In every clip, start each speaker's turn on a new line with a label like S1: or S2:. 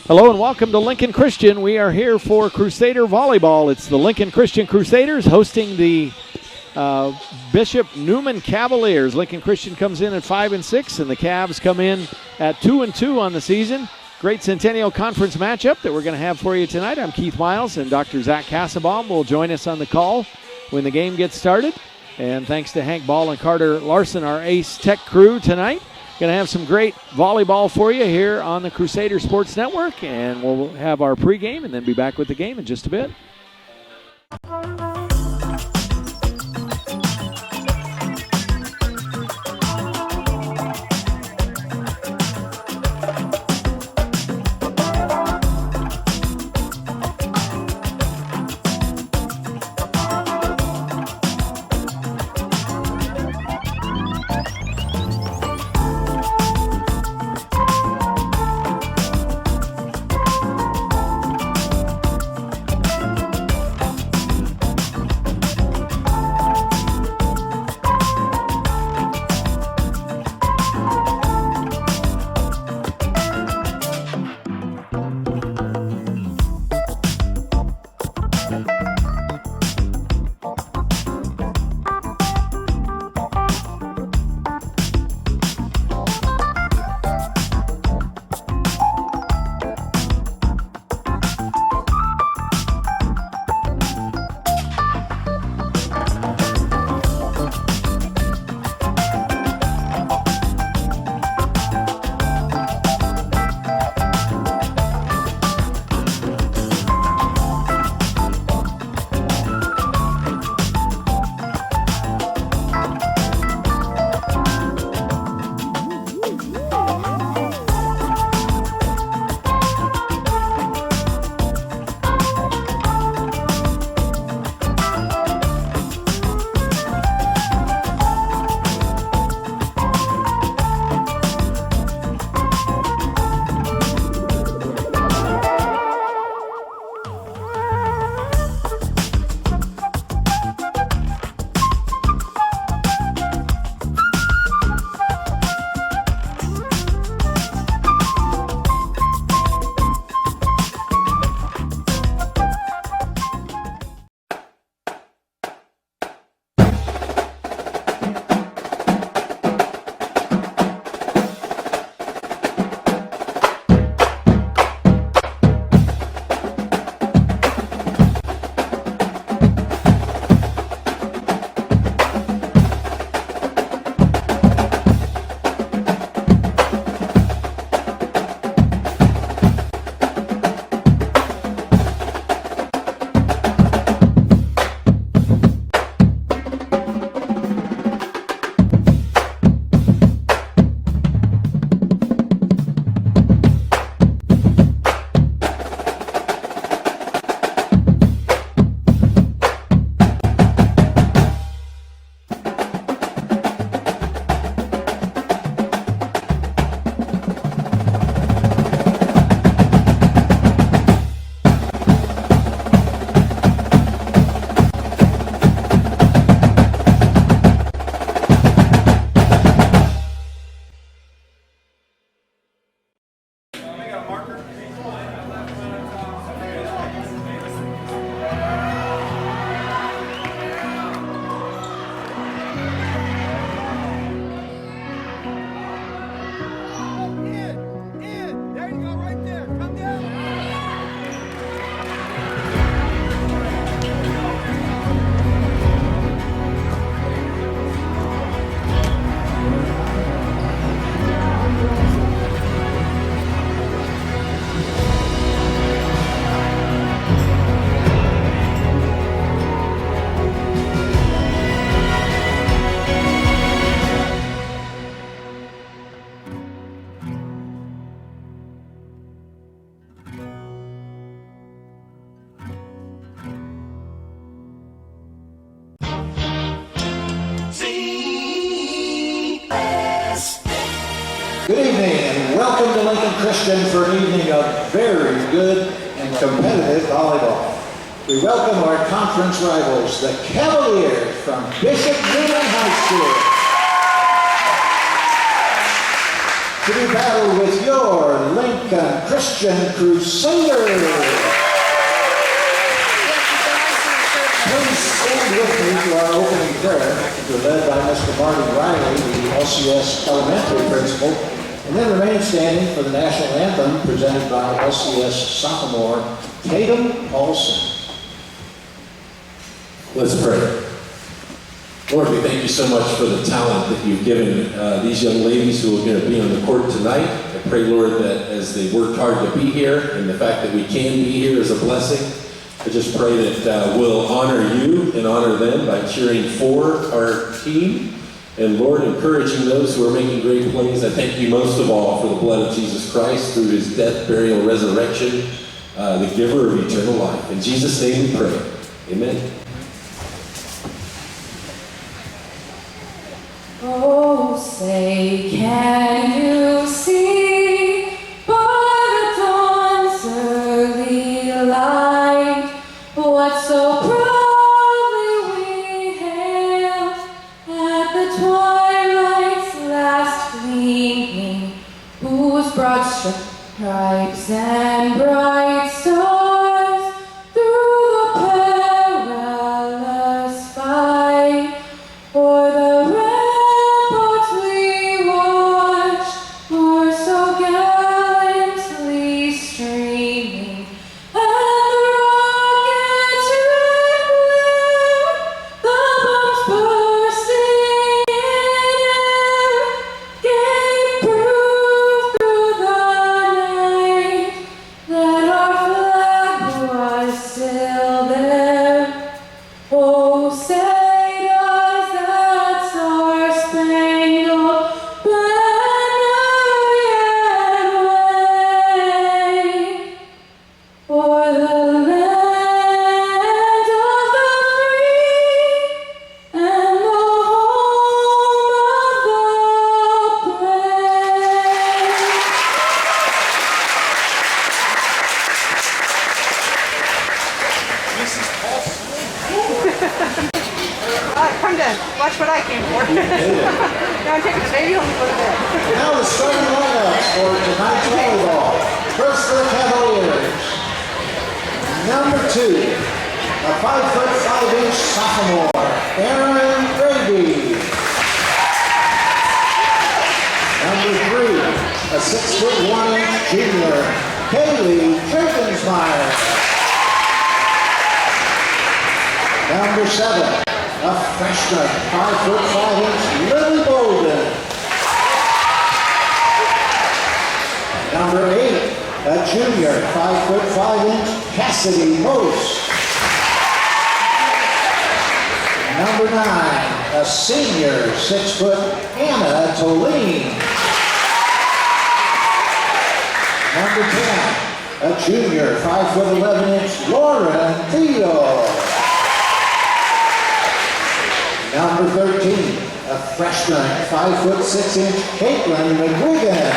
S1: Hello and welcome to Lincoln Christian. We are here for Crusader Volleyball. It's the Lincoln Christian Crusaders hosting the Bishop Neumann Cavaliers. Lincoln Christian comes in at 5-6, and the Cavs come in at 2-2 on the season. Great Centennial Conference matchup that we're going to have for you tonight. I'm Keith Miles, and Dr. Zach Kassabaum will join us on the call when the game gets started. And thanks to Hank Ball and Carter Larson, our ace tech crew tonight. Going to have some great volleyball for you here on the Crusader Sports Network, and we'll have our pregame and then be back with the game in just a bit.
S2: Good evening and welcome to Lincoln Christian for an evening of very good and competitive volleyball. We welcome our conference rivals, the Cavaliers from Bishop Neumann High School. to do battle with your Lincoln Christian Crusaders. Please stand with me to our opening prayer. We're led by Mr. Marty Riley, the LCS Elementary Principal, and then remain standing for the national anthem presented by LCS sophomore Tatum Paulson.
S3: Let's pray. Lord, we thank you so much for the talent that you've given these young ladies who are going to be on the court tonight. I pray, Lord, that as they worked hard to be here, and the fact that we can be here is a blessing. I just pray that we'll honor you and honor them by cheering for our team. And Lord, encouraging those who are making great plays. I thank you most of all for the blood of Jesus Christ through his death, burial, and resurrection, the giver of eternal life. In Jesus' name we pray. Amen.
S4: Oh, say, can you see by the dawn's early light what so proudly we hailed at the twilight's last gleaming, whose broad stripes and bright stars through the perilous fight o'er the
S5: Come down. Watch what I came for. Now I'm taking the baby home to go to bed.
S2: Now the starting lineups for tonight's volleyball. First for the Cavaliers. Number 2, a 5'5" sophomore, Aaron Brady. Number 3, a 6'1" junior, Kaylee Kirkensmeyer. Number 7, a freshman, 5'5" Lily Bolden. Number 8, a junior, 5'5" Cassidy Most. Number 9, a senior, 6' Anna Toline. Number 10, a junior, 5'11" Lauren Theo. Number 13, a freshman, 5'6" Caitlin McGuigan.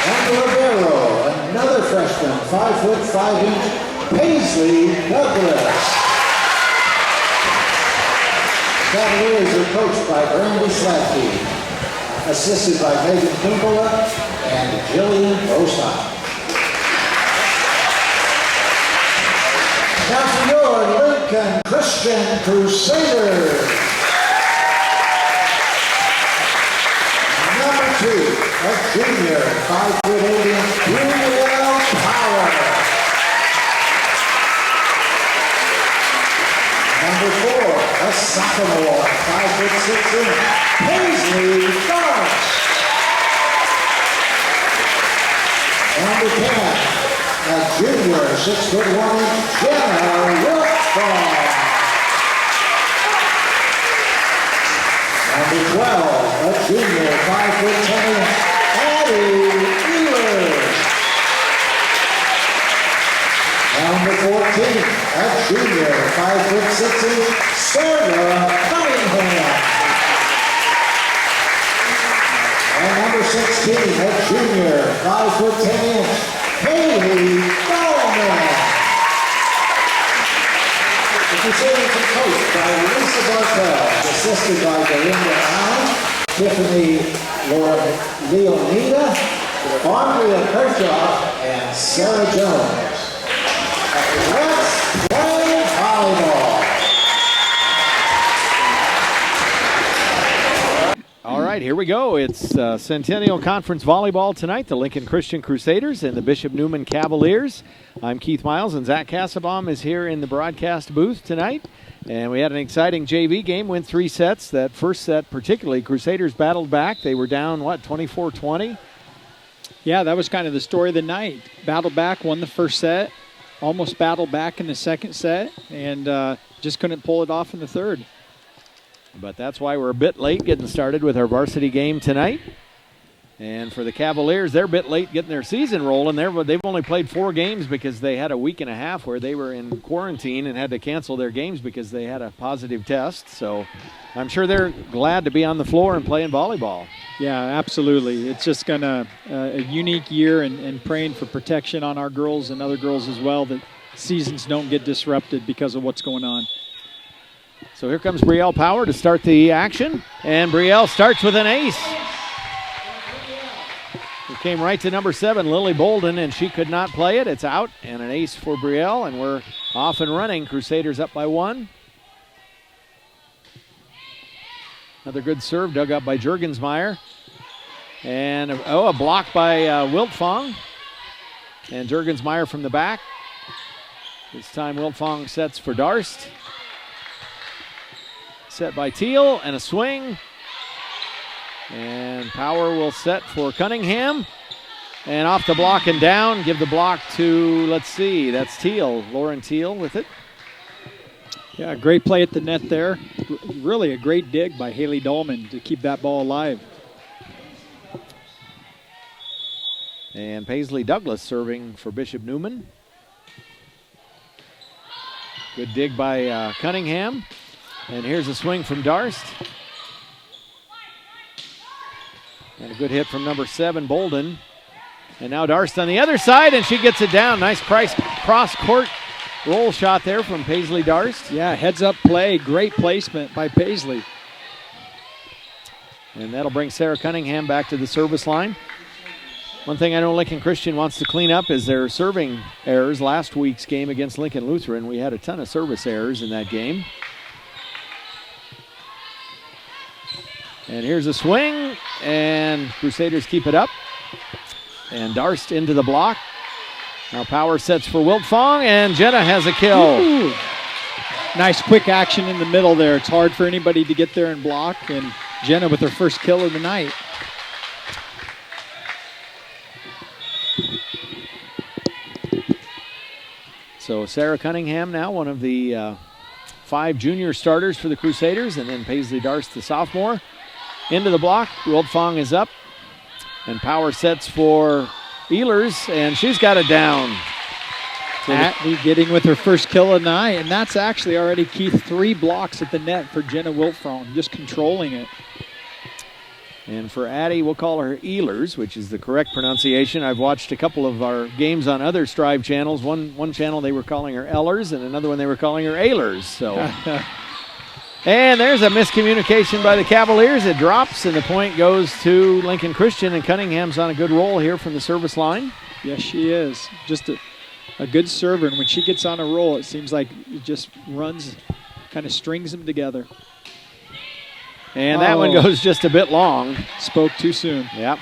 S2: And the libero, another freshman, 5'5" Paisley Douglas. Cavaliers are coached by Brandy Slatke, assisted by Megan Kumpela and Jillian Bostock. Now for your Lincoln Christian Crusaders. Number 2, a junior, 5'8" Juliel Power. Number 4, a sophomore, 5'6" Paisley Douglas. Number 10, a junior, 6'1" Jenna Wilkbaum. Number 12, a junior, 5'10" Addie Ehlers. Number 14, a junior, 5'6" Sarah Cunningham. And number 16, a junior, 5'10" Haley Bowman. The Crusaders are coached by Lisa Bartell, assisted by Belinda Allen Tiffany Leonida, Andrea Kershaw, and Sarah Jones. Let's play volleyball.
S1: All right, here we go. It's Centennial Conference Volleyball tonight. The Lincoln Christian Crusaders and the Bishop Neumann Cavaliers. I'm Keith Miles, and Zach Kassabaum is here in the broadcast booth tonight. And we had an exciting JV game, went 3 sets. That first set particularly, Crusaders battled back. They were down, 24-20?
S6: Yeah, that was kind of the story of the night. Battled back, won the first set, almost battled back in the second set, and just couldn't pull it off in the third.
S1: But that's why we're a bit late getting started with our varsity game tonight. And for the Cavaliers, they're a bit late getting their season rolling. They've only played 4 games because they had a week and a half where they were in quarantine and had to cancel their games because they had a positive test. So I'm sure they're glad to be on the floor and playing volleyball.
S6: Yeah, absolutely. It's just going to a unique year and praying for protection on our girls and other girls as well, that seasons don't get disrupted because of what's going on.
S1: So here comes Brielle Power to start the action. And Brielle starts with an ace. It came right to number 7, Lily Bolden, and she could not play it. It's out, and an ace for Brielle, and we're off and running. Crusaders up by 1. Another good serve dug up by Jurgensmeyer. And, a block by Wiltfong. And Jurgensmeyer from the back. This time Wiltfong sets for Darst. Set by Teal, and a swing. And Power will set for Cunningham. And off the block and down. Give the block to, let's see, that's Teal. Lauren Teal with it.
S6: Yeah, great play at the net there. Really a great dig by Haley Dahlman to keep that ball alive.
S1: And Paisley Douglas serving for Bishop Neumann. Good dig by Cunningham. And here's a swing from Darst. And a good hit from number 7, Bolden. And now Darst on the other side, and she gets it down. Nice cross-court roll shot there from Paisley Darst.
S6: Yeah, heads-up play. Great placement by Paisley.
S1: And that'll bring Sarah Cunningham back to the service line. One thing I know Lincoln Christian wants to clean up is their serving errors. Last week's game against Lincoln Lutheran, we had a ton of service errors in that game. And here's a swing, and Crusaders keep it up. And Darst into the block. Now Power sets for Wiltfong, and Jenna has a kill.
S6: Ooh. Nice quick action in the middle there. It's hard for anybody to get there and block, and Jenna with her first kill of the night.
S1: So Sarah Cunningham now one of the 5 junior starters for the Crusaders, and then Paisley Darst, the sophomore. Into the block, Wiltfong is up, and Power sets for Ehlers, and she's got it down.
S6: Atlee getting with her first kill of the night, and that's actually already, Keith, 3 blocks at the net for Jenna Wiltfong, just controlling it.
S1: And for Addie, we'll call her Ehlers, which is the correct pronunciation. I've watched a couple of our games on other Strive channels. One channel they were calling her Ellers, and another one they were calling her Ehlers. So, and there's a miscommunication by the Cavaliers. It drops, and the point goes to Lincoln Christian, and Cunningham's on a good roll here from the service line.
S6: Yes, she is. Just a good server, and when she gets on a roll, it seems like it just runs, kind of strings them together.
S1: And that one goes just a bit long.
S6: Spoke too soon.
S1: Yep.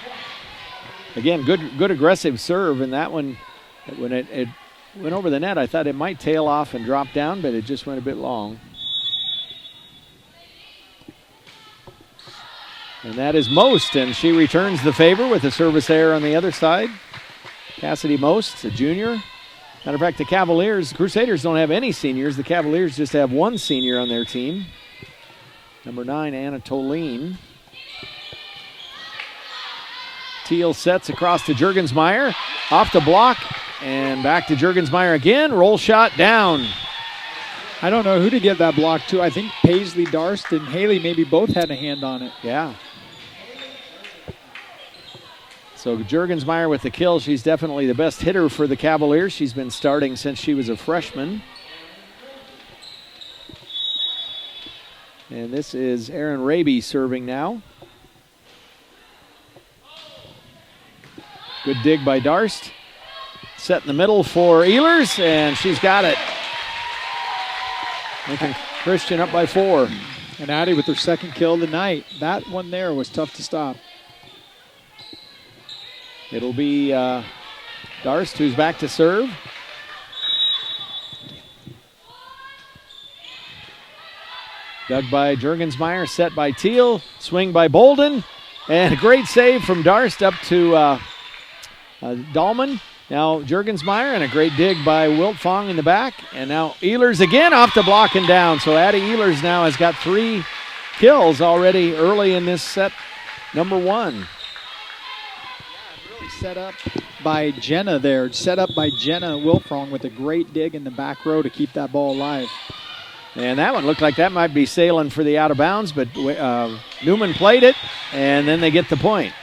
S1: Again, good aggressive serve, and that one, when it went over the net, I thought it might tail off and drop down, but it just went a bit long. And that is Most, and she returns the favor with a service error on the other side. Cassidy Most, a junior. Matter of fact, the Crusaders don't have any seniors. The Cavaliers just have 1 senior on their team. Number 9, Anna Tolene. Teal sets across to Jurgensmeyer. Off the block, and back to Jurgensmeyer again. Roll shot down.
S6: I don't know who to give that block to. I think Paisley Darst and Haley maybe both had a hand on it.
S1: Yeah. So Jurgensmeyer with the kill. She's definitely the best hitter for the Cavaliers. She's been starting since she was a freshman. And this is Erin Raby serving now. Good dig by Darst. Set in the middle for Ehlers, and she's got it. Lincoln Christian up by 4.
S6: And Addie with her second kill of the night. That one there was tough to stop.
S1: It'll be Darst who's back to serve. Dug by Jurgensmeyer, set by Teal, swing by Bolden, and a great save from Darst up to Dahlman. Now Jurgensmeyer, and a great dig by Wiltfong in the back. And now Ehlers again off the block and down. So Addie Ehlers now has got 3 kills already early in this set number 1.
S6: Really set up by Jenna there. Set up by Jenna Wiltfong with a great dig in the back row to keep that ball alive.
S1: And that one looked like that might be sailing for the out of bounds, but Neumann played it, and then they get the point.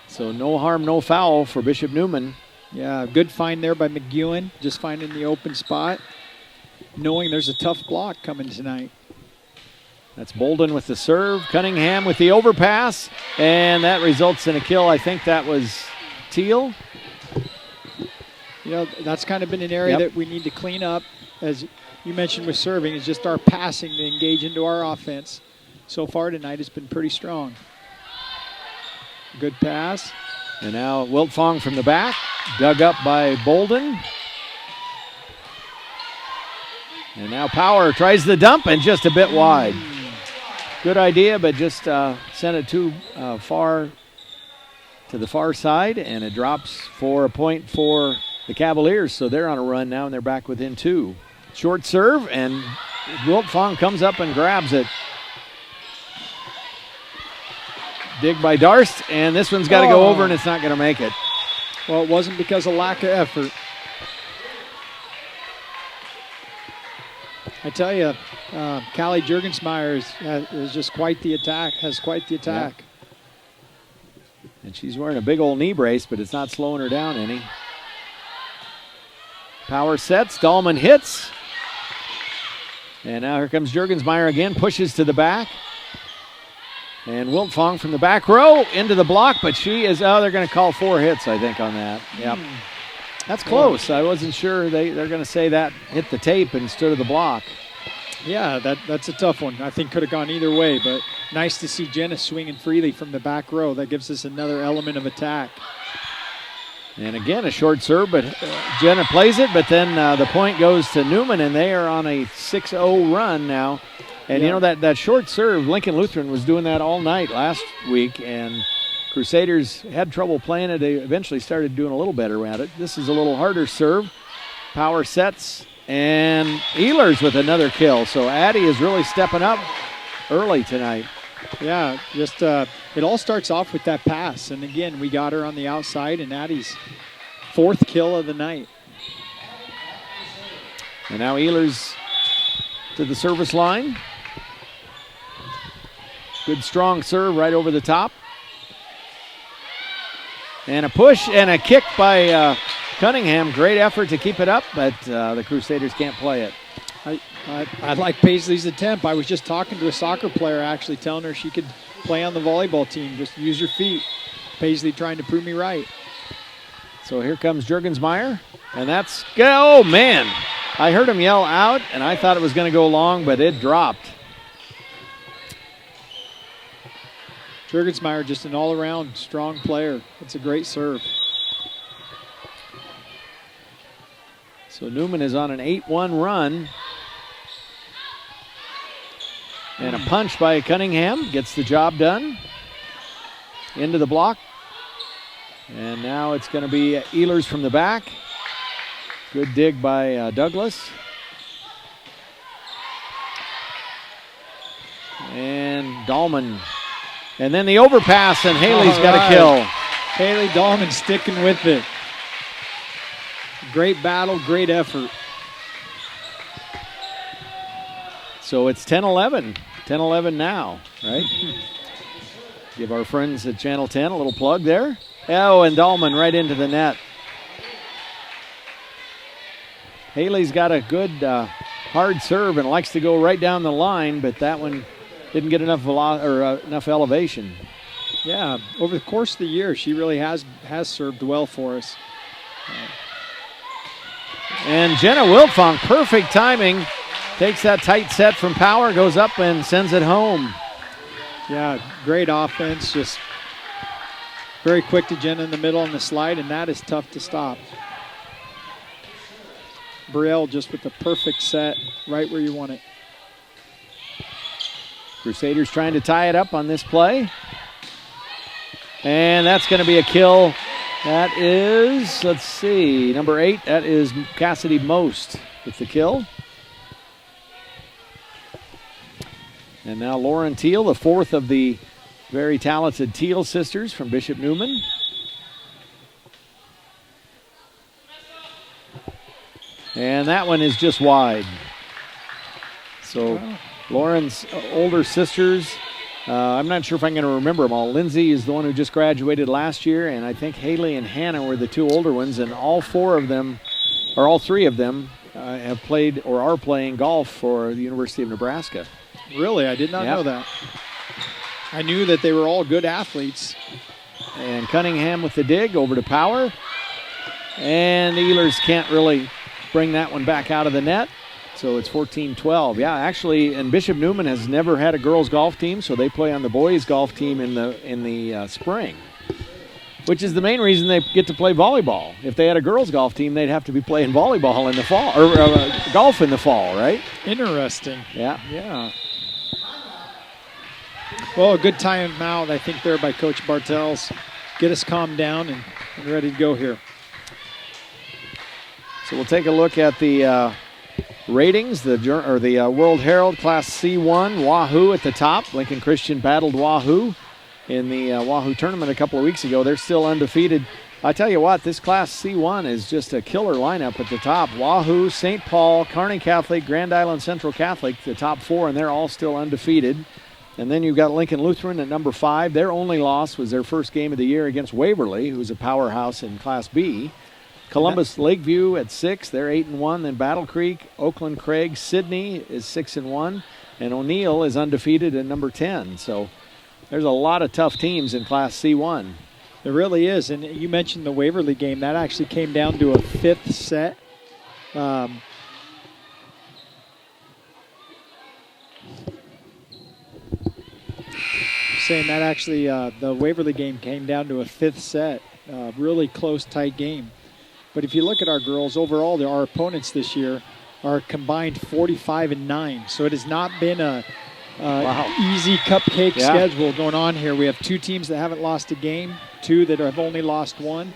S1: So no harm, no foul for Bishop Neumann.
S6: Yeah, good find there by McEwen, just finding the open spot, knowing there's a tough block coming tonight.
S1: That's Bolden with the serve, Cunningham with the overpass, and that results in a kill. I think that was Teal.
S6: You know, that's kind of been an area that we need to clean up, as you mentioned with serving, is just our passing to engage into our offense. So far tonight it's been pretty strong. Good pass.
S1: And now Wiltfong from the back, dug up by Bolden. And now Power tries the dump and just a bit wide. Good idea, but just sent it too far to the far side, and it drops for a point for the Cavaliers. So they're on a run now, and they're back within 2. Short serve, and Wiltfong comes up and grabs it. Dig by Darst, and this one's got to go over, and it's not going to make it.
S6: Well, it wasn't because of lack of effort. I tell you, Callie Jurgensmeyer is just quite the attack, has quite the attack.
S1: Yeah. And she's wearing a big old knee brace, but it's not slowing her down any. Power sets, Dahlman hits. And now here comes Jurgensmeyer again, pushes to the back. And Wiltfong from the back row into the block, but she is, they're going to call 4 hits, I think, on that. Yep. That's close. I wasn't sure they're going to say that hit the tape instead of the block.
S6: Yeah, that's a tough one. I think could have gone either way, but nice to see Jenna swinging freely from the back row. That gives us another element of attack.
S1: And again, a short serve, but Jenna plays it, but then the point goes to Neumann, and they are on a 6-0 run now. And you know, that short serve, Lincoln Lutheran was doing that all night last week, and Crusaders had trouble playing it. They eventually started doing a little better at it. This is a little harder serve. Power sets, and Ehlers with another kill. So Addie is really stepping up early tonight.
S6: Yeah, just it all starts off with that pass. And again, we got her on the outside, and Addie's 4th kill of the night.
S1: And now Ehlers to the service line. Good strong serve right over the top. And a push and a kick by Cunningham. Great effort to keep it up, but the Crusaders can't play it.
S6: I like Paisley's attempt. I was just talking to a soccer player actually, telling her she could play on the volleyball team. Just use your feet. Paisley trying to prove me right.
S1: So here comes Jurgensmeyer, and that's, oh man. I heard him yell out, and I thought it was going to go long, but it dropped.
S6: Jurgensmeyer, just an all-around strong player. It's a great serve.
S1: So Neumann is on an 8-1 run. And a punch by Cunningham gets the job done. Into the block. And now it's going to be Ehlers from the back. Good dig by Douglas. And Dahlman. And then the overpass, and Haley's got a kill.
S6: Haley Dahlman sticking with it. Great battle, great effort.
S1: So it's 10-11. 10-11 now, right? Give our friends at Channel 10 a little plug there. Oh, and Dahlman right into the net. Haley's got a good hard serve and likes to go right down the line, but that one didn't get enough enough elevation.
S6: Yeah, over the course of the year, she really has served well for us.
S1: And Jenna Wiltfong, perfect timing. Takes that tight set from Power, goes up and sends it home.
S6: Yeah, great offense. Just very quick to Jenna in the middle on the slide, and that is tough to stop. Brielle just with the perfect set right where you want it.
S1: Crusaders trying to tie it up on this play. And that's going to be a kill. That is, let's see, number 8. That is Cassidy Most with the kill. And now Lauren Teal, the 4th of the very talented Teal sisters from Bishop Neumann. And that one is just wide. So Lauren's older sisters, I'm not sure if I'm going to remember them all. Lindsay is the one who just graduated last year, and I think Haley and Hannah were the 2 older ones, and all 4 of them, or all 3 of them, have played or are playing golf for the University of Nebraska.
S6: Really? I did not know that. I knew that they were all good athletes.
S1: And Cunningham with the dig over to Power. And the Ehlers can't really bring that one back out of the net. So it's 14-12. Yeah, actually, and Bishop Neumann has never had a girls golf team, so they play on the boys golf team in the spring, which is the main reason they get to play volleyball. If they had a girls golf team, they'd have to be playing volleyball in the fall, or golf in the fall, right?
S6: Interesting.
S1: Yeah.
S6: Yeah. Well, a good timeout, I think, there by Coach Bartels. Get us calmed down and ready to go here.
S1: So we'll take a look at the ratings. The World Herald Class C1, Wahoo at the top. Lincoln Christian battled Wahoo in the Wahoo tournament a couple of weeks ago. They're still undefeated. I tell you what, this Class C1 is just a killer lineup at the top. Wahoo, St. Paul, Kearney Catholic, Grand Island Central Catholic, the top 4, and they're all still undefeated. And then you've got Lincoln Lutheran at number 5. Their only loss was their first game of the year against Waverly, who's a powerhouse in Class B. Columbus Lakeview at 6. They're 8-1. Then Battle Creek, Oakland Craig, Sydney is 6-1. And O'Neill is undefeated at number 10. So there's a lot of tough teams in Class C1.
S6: There really is. And you mentioned the Waverly game. That actually came down to a 5th set. Saying that actually the Waverly game came down to a 5th set. Really close, tight game. But if you look at our girls, overall, our opponents this year are combined 45-9. So it has not been a easy cupcake schedule going on here. We have 2 teams that haven't lost a game, 2 that have only lost 1,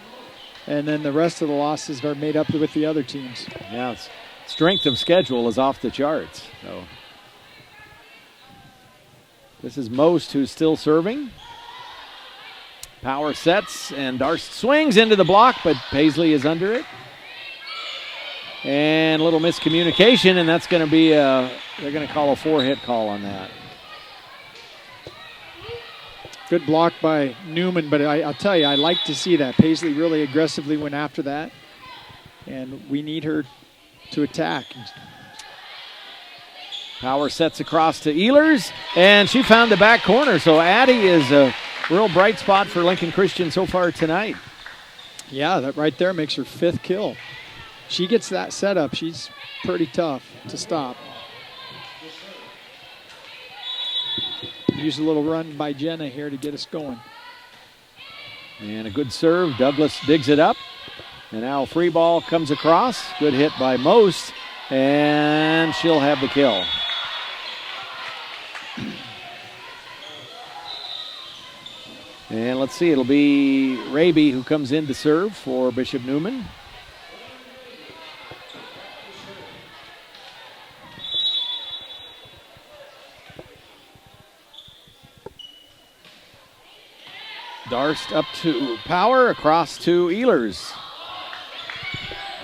S6: and then the rest of the losses are made up with the other teams.
S1: Yeah, strength of schedule is off the charts. So this is Most, who's still serving. Power sets, and Darst swings into the block, but Paisley is under it. And a little miscommunication, and that's going to be they're going to call a 4-hit call on that.
S6: Good block by Neumann, but I'll tell you, I like to see that. Paisley really aggressively went after that, and we need her to attack.
S1: Power sets across to Ehlers, and she found the back corner. So Addie is a real bright spot for Lincoln Christian so far tonight.
S6: Yeah, that right there makes her 5th kill. She gets that setup. She's pretty tough to stop. Use a little run by Jenna here to get us going.
S1: And a good serve. Douglas digs it up. And now free ball comes across. Good hit by Most, and she'll have the kill. And let's see, it'll be Raby who comes in to serve for Bishop Neumann. Darst up to Power, across to Ehlers.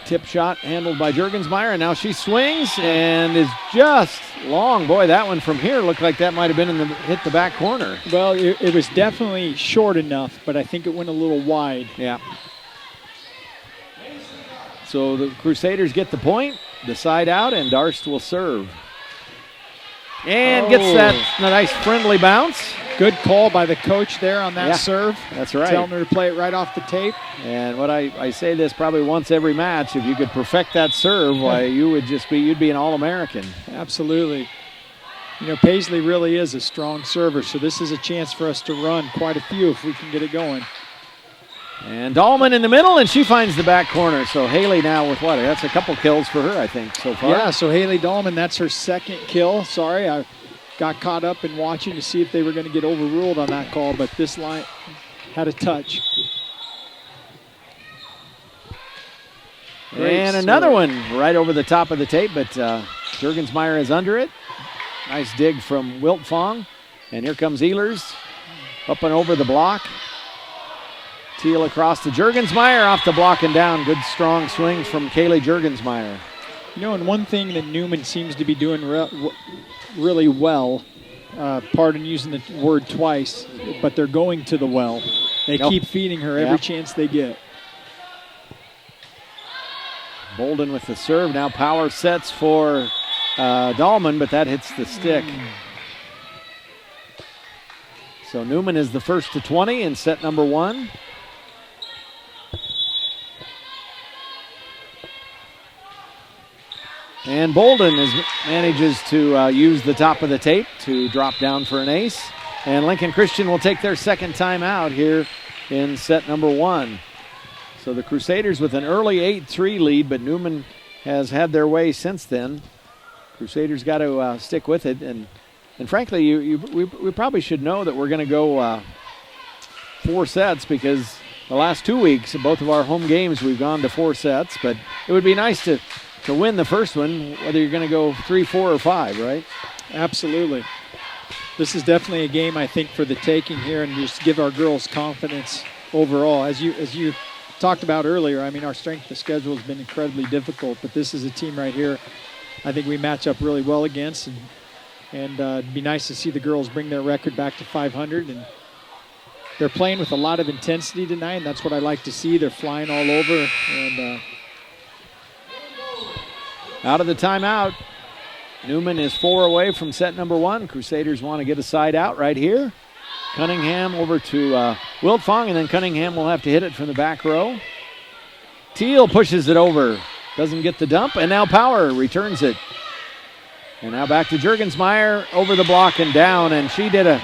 S1: Tip shot handled by Juergensmeyer, and now she swings and is just long. Boy, that one from here looked like that might have been hit the back corner.
S6: Well, it was definitely short enough, but I think it went a little wide.
S1: Yeah. So the Crusaders get the point, the side out, and Darst will serve. And gets that nice friendly bounce.
S6: Good call by the coach there on that serve.
S1: That's right.
S6: Telling her to play it right off the tape.
S1: And what I say this probably once every match, if you could perfect that serve, why you'd be an All-American.
S6: Absolutely. You know, Paisley really is a strong server, so this is a chance for us to run quite a few if we can get it going.
S1: And Dahlman in the middle, and she finds the back corner. So Haley now with what? That's a couple kills for her, I think, so far.
S6: Yeah, so Haley Dahlman, that's her second kill. Sorry, I got caught up in watching to see if they were going to get overruled on that call, but this line had a touch.
S1: And another one right over the top of the tape, but Juergensmeyer is under it. Nice dig from Wiltfong. And here comes Ehlers up and over the block. Teal across to Juergensmeyer, off the block and down. Good strong swing from Kaylee Juergensmeyer.
S6: You know, and one thing that Neumann seems to be doing really well, pardon using the word twice, but they're going to the well. They keep feeding her every chance they get.
S1: Bolden with the serve. Now power sets for Dahlman, but that hits the stick. So Neumann is the first to 20 in set number 1. And Bolden manages to use the top of the tape to drop down for an ace. And Lincoln Christian will take their second time out here in set number 1. So the Crusaders with an early 8-3 lead, but Neumann has had their way since then. Crusaders got to stick with it. And frankly, we probably should know that we're going to go 4 sets, because the last 2 weeks, both of our home games, we've gone to 4 sets. But it would be nice to win the first one, whether you're going to go 3, 4, or 5, right?
S6: Absolutely. This is definitely a game, I think, for the taking here, and just give our girls confidence overall. As you talked about earlier, I mean, our strength of schedule has been incredibly difficult, but this is a team right here I think we match up really well against, and it'd be nice to see the girls bring their record back to 500. And they're playing with a lot of intensity tonight, and that's what I like to see. They're flying all over. And
S1: out of the timeout, Neumann is 4 away from set number 1. Crusaders want to get a side out right here. Cunningham over to Wiltfong, and then Cunningham will have to hit it from the back row. Teal pushes it over. Doesn't get the dump, and now Power returns it. And now back to Juergensmeyer, over the block and down, and she did a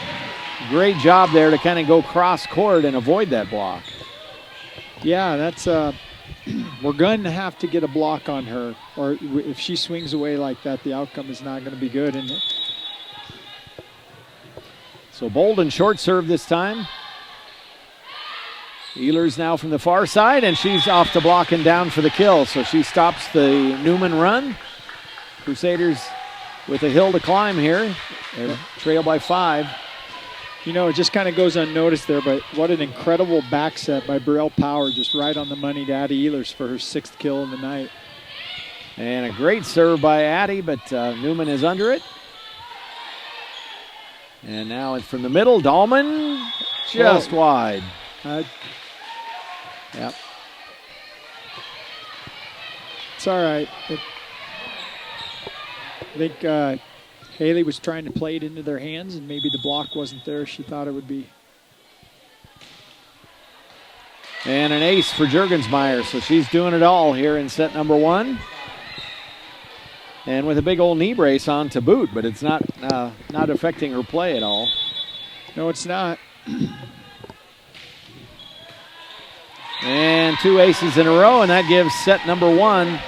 S1: great job there to kind of go cross court and avoid that block.
S6: Yeah, that's we're going to have to get a block on her, or if she swings away like that, the outcome is not going to be good. And
S1: so Bolden short serve this time. Ehlers now from the far side, and she's off the block and down for the kill. So she stops the Neumann run. Crusaders with a hill to climb here. They're trail by 5.
S6: You know, it just kind of goes unnoticed there, but what an incredible back set by Burrell Power, just right on the money to Addie Ehlers for her 6th kill in the night.
S1: And a great serve by Addie, but Neumann is under it. And now it's from the middle. Dahlman just wide. Yep.
S6: It's all right. I think Haley was trying to play it into their hands, and maybe the block wasn't there. She thought it would be.
S1: And an ace for Juergensmeyer, so she's doing it all here in set number 1. And with a big old knee brace on to boot, but it's not affecting her play at all.
S6: No, it's not.
S1: And 2 aces in a row, and that gives set number 1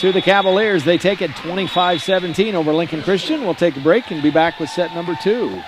S1: to the Cavaliers. They take it 25-17 over Lincoln Christian. We'll take a break and be back with set number 2.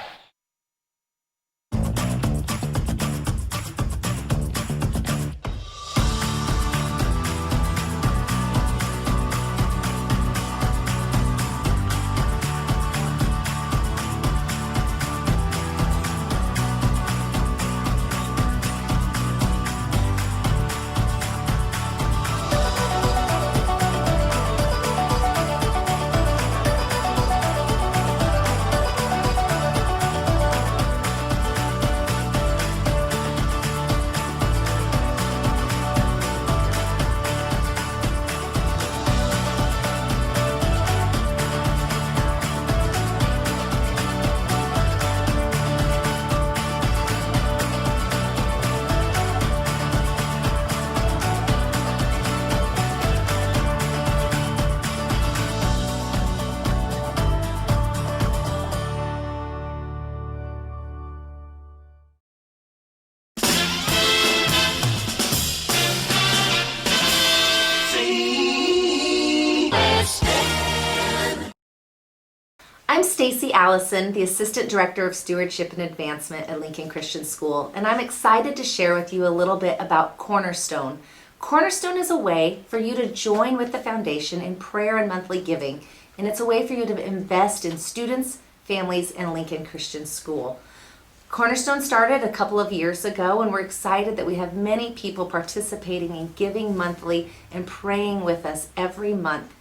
S7: I'm Stacy Allison, the Assistant Director of Stewardship and Advancement at Lincoln Christian School, and I'm excited to share with you a little bit about Cornerstone. Cornerstone is a way for you to join with the foundation in prayer and monthly giving, and it's a way for you to invest in students, families, and Lincoln Christian School. Cornerstone started a couple of years ago, and we're excited that we have many people participating in giving monthly and praying with us every month.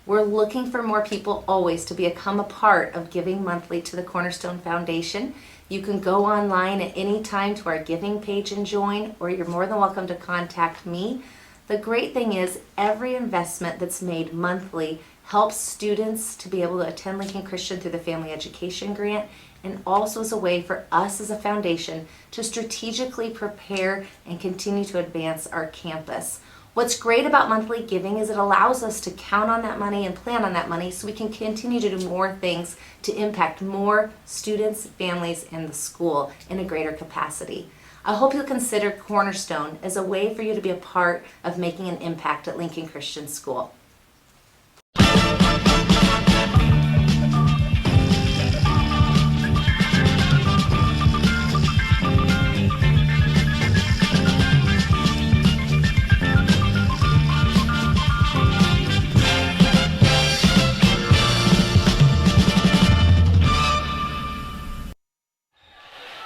S7: We're looking for more people always to become a part of giving monthly to the Cornerstone Foundation. You can go online at any time to our giving page and join, or you're more than welcome to contact me. The great thing is every investment that's made monthly helps students to be able to attend Lincoln Christian through the Family Education Grant, and also is a way for us as a foundation to strategically prepare and continue to advance our campus. What's great about monthly giving is it allows us to count on that money and plan on that money so we can continue to do more things to impact more students, families, and the school in a greater capacity. I hope you'll consider Cornerstone as a way for you to be a part of making an impact at Lincoln Christian School.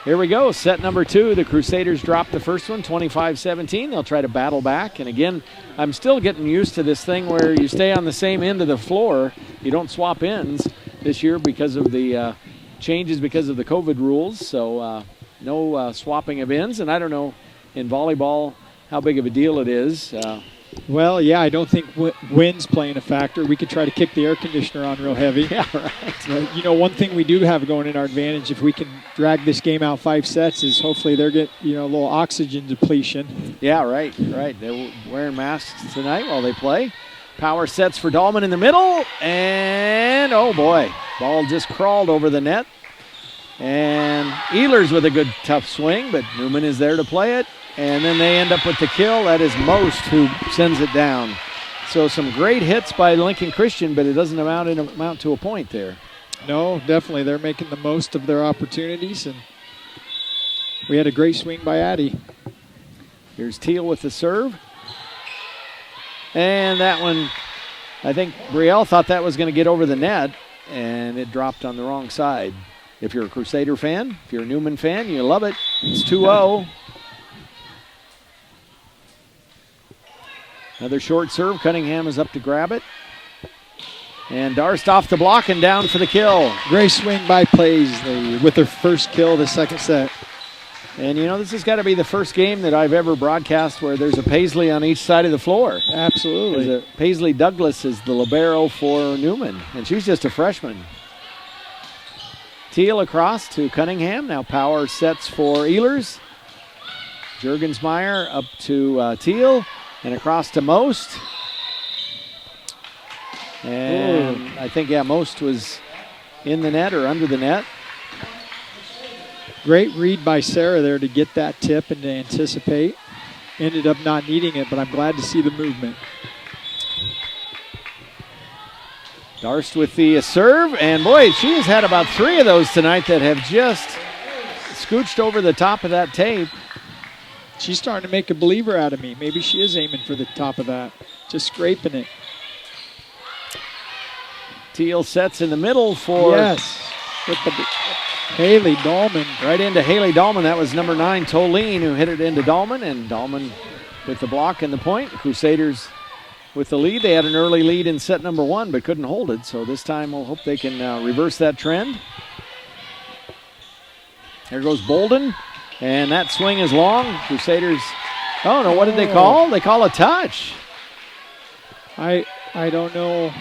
S1: Here we go, set number 2. The Crusaders dropped the first one, 25-17. They'll try to battle back. And again, I'm still getting used to this thing where you stay on the same end of the floor. You don't swap ends this year because of the changes because of the COVID rules. So no swapping of ends. And I don't know in volleyball how big of a deal it is.
S6: Well, yeah, I don't think wind's playing a factor. We could try to kick the air conditioner on real heavy.
S1: Yeah, right.
S6: You know, one thing we do have going in our advantage, if we can drag this game out 5 sets, is hopefully they're getting, a little oxygen depletion.
S1: Yeah, right. They're wearing masks tonight while they play. Power sets for Dahlman in the middle, and oh boy, ball just crawled over the net. And Ehlers with a good tough swing, but Neumann is there to play it. And then they end up with the kill. That is Most who sends it down. So some great hits by Lincoln Christian, but it doesn't amount to a point there.
S6: No, definitely. They're making the most of their opportunities, and we had a great swing by Addie.
S1: Here's Teal with the serve. And that one, I think Brielle thought that was going to get over the net, and it dropped on the wrong side. If you're a Crusader fan, if you're a Neumann fan, you love it. It's 2-0. Another short serve. Cunningham is up to grab it. And Darst off the block and down for the kill.
S6: Great swing by Paisley with her first kill of the second set.
S1: And this has got to be the first game that I've ever broadcast where there's a Paisley on each side of the floor.
S6: Absolutely.
S1: Paisley Douglas is the libero for Neumann, and she's just a freshman. Teal across to Cunningham. Now Power sets for Ehlers. Juergensmeyer up to Teal. And across to Most. And I think, Most was in the net or under the net.
S6: Great read by Sarah there to get that tip and to anticipate. Ended up not needing it, but I'm glad to see the movement.
S1: Darst with the serve. And boy, she has had about 3 of those tonight that have just scooched over the top of that tape.
S6: She's starting to make a believer out of me. Maybe she is aiming for the top of that. Just scraping it.
S1: Teal sets in the middle for...
S6: Yes. With the Haley Dahlman.
S1: Right into Haley Dahlman. That was number 9, Toline, who hit it into Dahlman. And Dahlman with the block and the point. Crusaders with the lead. They had an early lead in set number 1, but couldn't hold it. So this time we'll hope they can reverse that trend. There goes Bolden. And that swing is long. Crusaders, oh no, what did they call? They call a touch.
S6: I don't know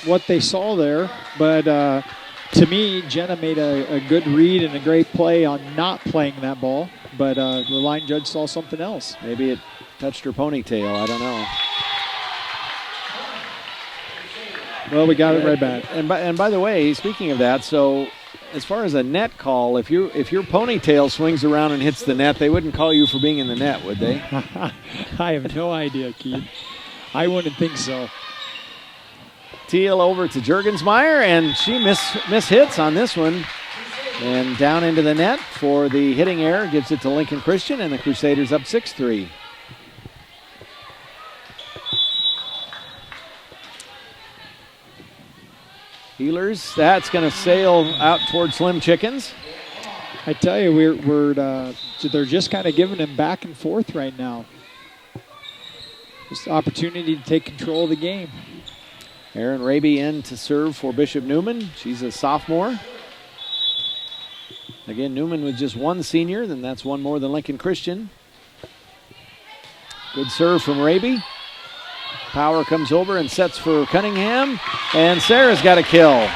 S6: what they saw there, but to me, Jenna made a good read and a great play on not playing that ball, but the line judge saw something else.
S1: Maybe it touched her ponytail, I don't know.
S6: Well, we got it right back.
S1: And by the way, speaking of that, so as far as a net call, if your ponytail swings around and hits the net, they wouldn't call you for being in the net, would they?
S6: I have no idea, Keith. I wouldn't think so.
S1: Teal over to Jurgensmeyer, and she miss hits on this one. And down into the net for the hitting error, gives it to Lincoln Christian, and the Crusaders up 6-3. Healers, that's going to sail out towards Slim Chickens.
S6: I tell you, they're just kind of giving him back and forth right now. Just the opportunity to take control of the game.
S1: Aaron Raby in to serve for Bishop Neumann. She's a sophomore. Again, Neumann with just one senior, then that's one more than Lincoln Christian. Good serve from Raby. Power comes over and sets for Cunningham, and Sarah's got a kill.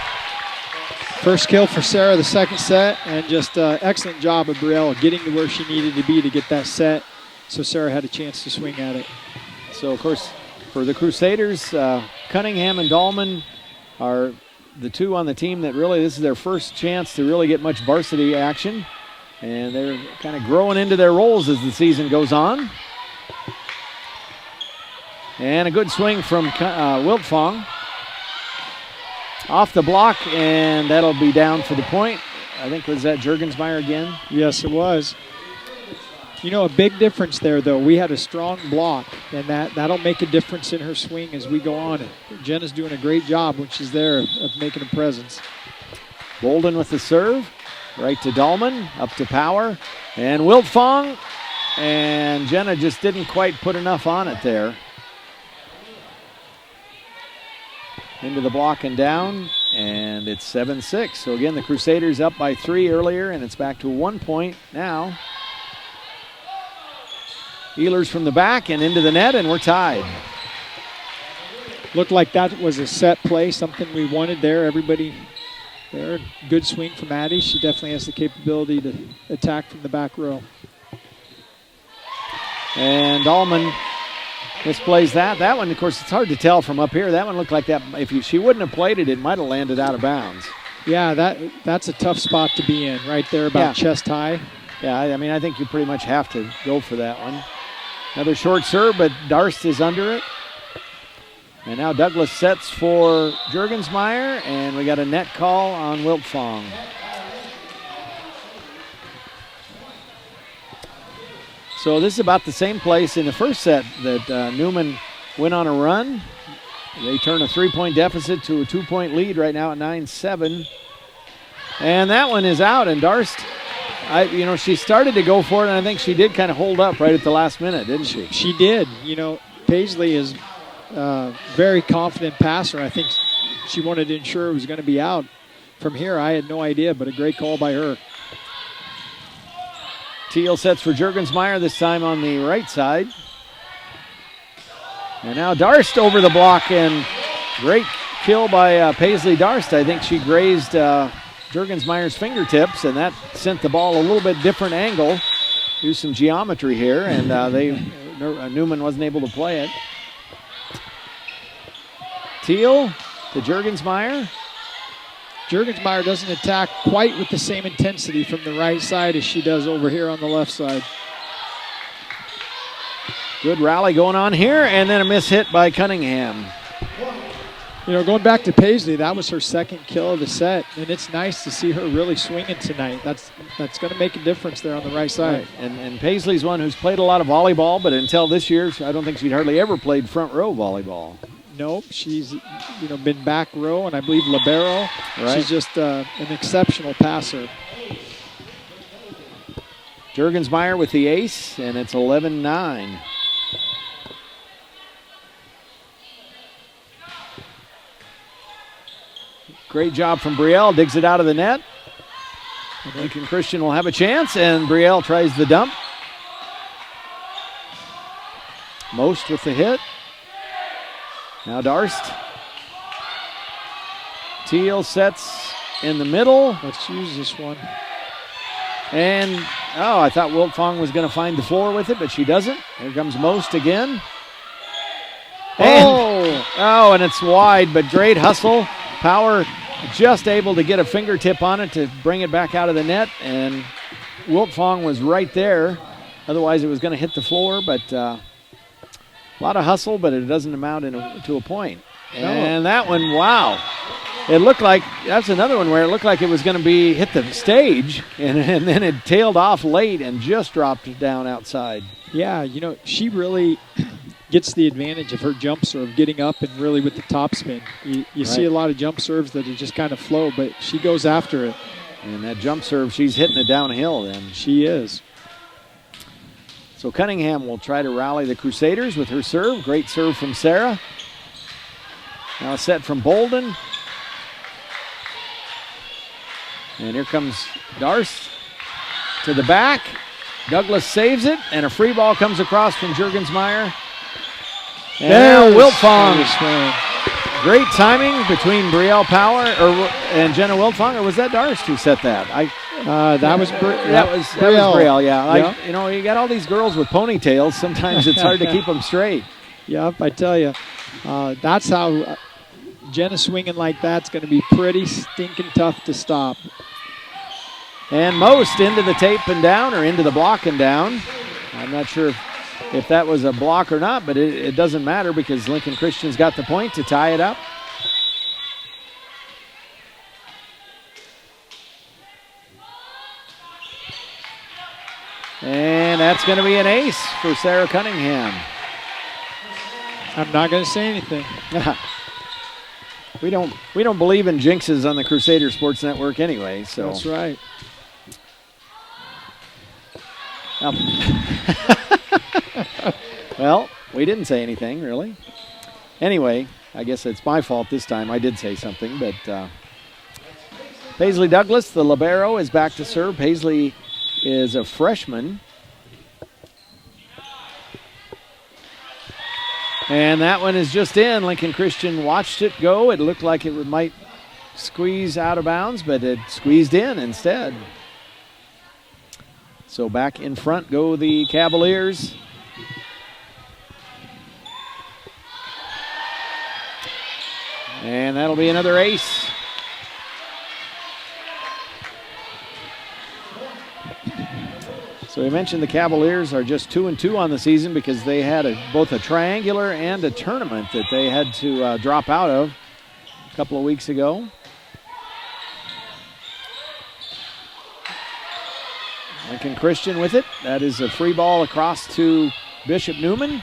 S6: First kill for Sarah, the second set, and just excellent job of Brielle getting to where she needed to be to get that set, so Sarah had a chance to swing at it.
S1: So, of course, for the Crusaders, Cunningham and Dahlman are the two on the team that really, this is their first chance to really get much varsity action, and they're kind of growing into their roles as the season goes on. And a good swing from Wiltfong. Off the block, and that'll be down for the point. I think, was that Jurgensmeyer again?
S6: Yes, it was. You know, a big difference there, though. We had a strong block, and that'll make a difference in her swing as we go on. Jenna's doing a great job when she's there of making a presence.
S1: Bolden with the serve. Right to Dahlman, up to Power. And Wiltfong, and Jenna just didn't quite put enough on it there. Into the block and down, and it's 7-6. So again, the Crusaders up by 3 earlier, and it's back to 1 point now. Ehlers from the back and into the net, and we're tied.
S6: Looked like that was a set play, something we wanted there. Everybody there. Good swing from Addie. She definitely has the capability to attack from the back row.
S1: And Dahlman misplays that. That one, of course, it's hard to tell from up here. That one looked like that. If she wouldn't have played it, it might have landed out of bounds.
S6: Yeah, that's a tough spot to be in, right there about chest high.
S1: Yeah, I mean, I think you pretty much have to go for that one. Another short serve, but Darst is under it. And now Douglas sets for Jurgensmeyer, and we got a net call on Wiltfong. So this is about the same place in the first set that Neumann went on a run. They turn a 3-point deficit to a 2-point lead right now at 9-7. And that one is out, and Darst, she started to go for it, and I think she did kind of hold up right at the last minute, didn't she?
S6: She did. You know, Paisley is a very confident passer. I think she wanted to ensure it was going to be out. From here, I had no idea, but a great call by her.
S1: Teal sets for Jurgensmeyer, this time on the right side. And now Darst over the block, and great kill by Paisley Darst. I think she grazed Jurgensmeyer's fingertips, and that sent the ball a little bit different angle. Do some geometry here, and Neumann wasn't able to play it. Teal to Jurgensmeyer.
S6: Jurgensmeyer doesn't attack quite with the same intensity from the right side as she does over here on the left side.
S1: Good rally going on here, and then a miss hit by Cunningham.
S6: You know, going back to Paisley, that was her second kill of the set, and it's nice to see her really swinging tonight. That's going to make a difference there on the right side.
S1: Right. And Paisley's one who's played a lot of volleyball, but until this year, I don't think she'd hardly ever played front row volleyball.
S6: Nope, she's been back row and I believe libero. Right. She's just an exceptional passer.
S1: Jurgensmeyer with the ace, and it's 11-9. Great job from Brielle, digs it out of the net. Lincoln Christian will have a chance, and Brielle tries the dump. Most with the hit. Now Darst. Teal sets in the middle.
S6: Let's use this one.
S1: And, I thought Wiltfong was going to find the floor with it, but she doesn't. Here comes Most again. And it's wide, but great hustle. Power just able to get a fingertip on it to bring it back out of the net, and Wiltfong was right there. Otherwise, it was going to hit the floor, but a lot of hustle, but it doesn't amount to a point. And that one, wow. It looked like, that's another one where it looked like it was going to be hit the stage, and then it tailed off late and just dropped down outside.
S6: Yeah, she really gets the advantage of her jump serve, getting up and really with the topspin. You see a lot of jump serves that are just kind of flow, but she goes after it.
S1: And that jump serve, she's hitting it downhill then.
S6: She is.
S1: So Cunningham will try to rally the Crusaders with her serve. Great serve from Sarah. Now a set from Bolden. And here comes Darst to the back. Douglas saves it, and a free ball comes across from Juergensmeyer. And Wiltfong. Great timing between Brielle Power and Jenna Wiltfong, or was that Darst who set that?
S6: That was
S1: Brielle, yeah. You got all these girls with ponytails. Sometimes it's hard to keep them straight.
S6: Yep, I tell you. That's how Jenna swinging like that's going to be pretty stinking tough to stop.
S1: And Most into the tape and down, or into the block and down. I'm not sure if that was a block or not, but it doesn't matter because Lincoln Christian's got the point to tie it up. And that's going to be an ace for Sarah Cunningham.
S6: I'm not going to say anything.
S1: We don't believe in jinxes on the Crusader Sports Network anyway. So
S6: that's right.
S1: Well, we didn't say anything, really. Anyway, I guess it's my fault this time. I did say something, but Paisley Douglas, the libero, is back to serve. Paisley is a freshman. And that one is just in. Lincoln Christian watched it go. It looked like it might squeeze out of bounds, but it squeezed in instead. So back in front go the Cavaliers. And that'll be another ace. So we mentioned the Cavaliers are just 2-2 on the season because they had both a triangular and a tournament that they had to drop out of a couple of weeks ago. Lincoln Christian with it. That is a free ball across to Bishop Neumann.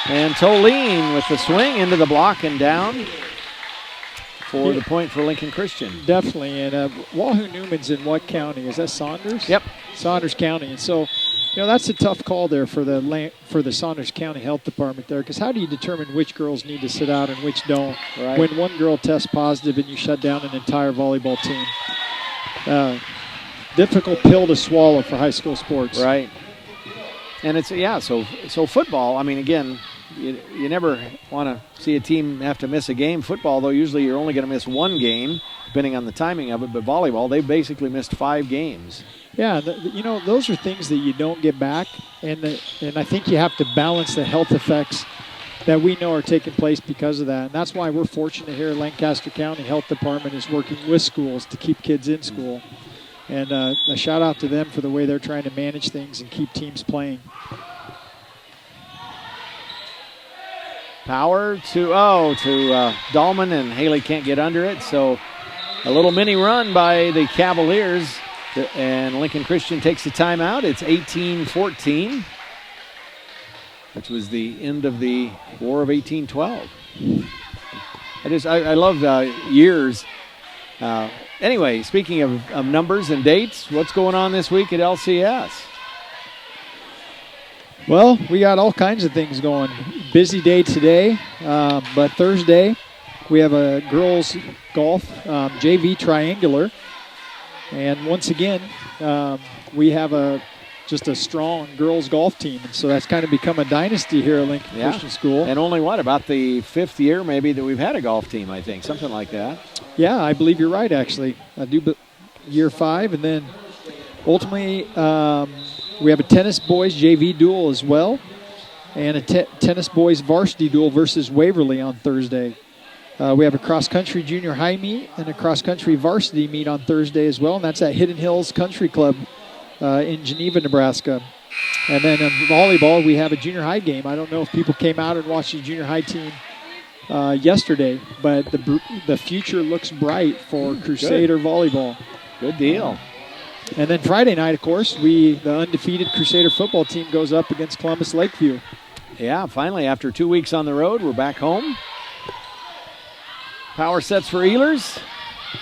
S1: And Tolene with the swing into the block and down for the point for Lincoln Christian.
S6: Definitely. And Wahoo Newman's in what county? Is that Saunders?
S1: Yep.
S6: Saunders County. And so, that's a tough call there for the Saunders County Health Department there, because how do you determine which girls need to sit out and which don't?
S1: Right.
S6: When one girl tests positive and you shut down an entire volleyball team. Difficult pill to swallow for high school sports.
S1: Right. And it's, so football, I mean, again, you never want to see a team have to miss a game. Football, though, usually you're only going to miss one game, depending on the timing of it. But volleyball, they basically missed 5 games.
S6: Yeah, those are things that you don't get back. And I think you have to balance the health effects that we know are taking place because of that. And that's why we're fortunate here at Lancaster County Health Department is working with schools to keep kids in school. And a shout out to them for the way they're trying to manage things and keep teams playing.
S1: Power to Dahlman, and Haley can't get under it. So a little mini run by the Cavaliers, and Lincoln Christian takes the timeout. It's 18-14, which was the end of the War of 1812. I love years. Anyway, speaking of numbers and dates, what's going on this week at LCS?
S6: Well, we got all kinds of things going. Busy day today, but Thursday we have a girls golf JV triangular. And once again, we have just a strong girls golf team. And so that's kind of become a dynasty here at Lincoln Christian School.
S1: And only about the 5th year maybe that we've had a golf team, I think, something like that.
S6: Yeah, I believe you're right, actually. I do year 5, and then ultimately we have a tennis boys JV duel as well, and a tennis boys varsity duel versus Waverly on Thursday. We have a cross-country junior high meet and a cross-country varsity meet on Thursday as well, and that's at Hidden Hills Country Club in Geneva, Nebraska. And then in volleyball, we have a junior high game. I don't know if people came out and watched the junior high team yesterday, but the future looks bright for Crusader volleyball.
S1: Good deal.
S6: And then Friday night, of course, the undefeated Crusader football team goes up against Columbus Lakeview.
S1: Yeah, finally, after 2 weeks on the road, we're back home. Power sets for Ehlers.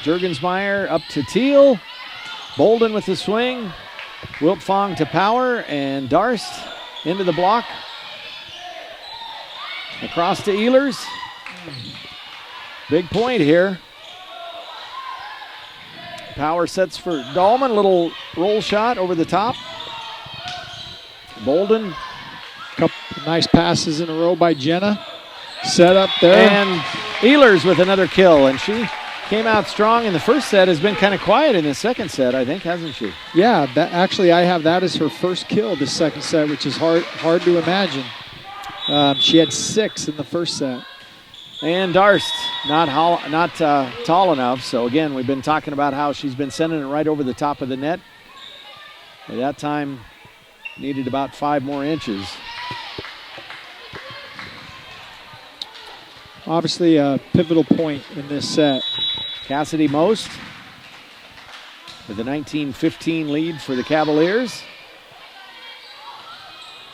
S1: Juergensmeyer up to Teal. Bolden with the swing. Wiltfong to Power, and Darst into the block. Across to Ehlers. Big point here. Power sets for Dahlman. Little roll shot over the top. Bolden.
S6: Couple nice passes in a row by Jenna. Set up there.
S1: And Ehlers with another kill. And she came out strong in the first set. Has been kind of quiet in the second set, I think, hasn't she?
S6: Yeah, actually I have that as her first kill this second set, which is hard to imagine. She had 6 in the first set.
S1: And Darst not tall enough. So again, we've been talking about how she's been sending it right over the top of the net. At that time, needed about 5 more inches.
S6: Obviously a pivotal point in this set.
S1: Cassidy Most with a 19-15 lead for the Cavaliers.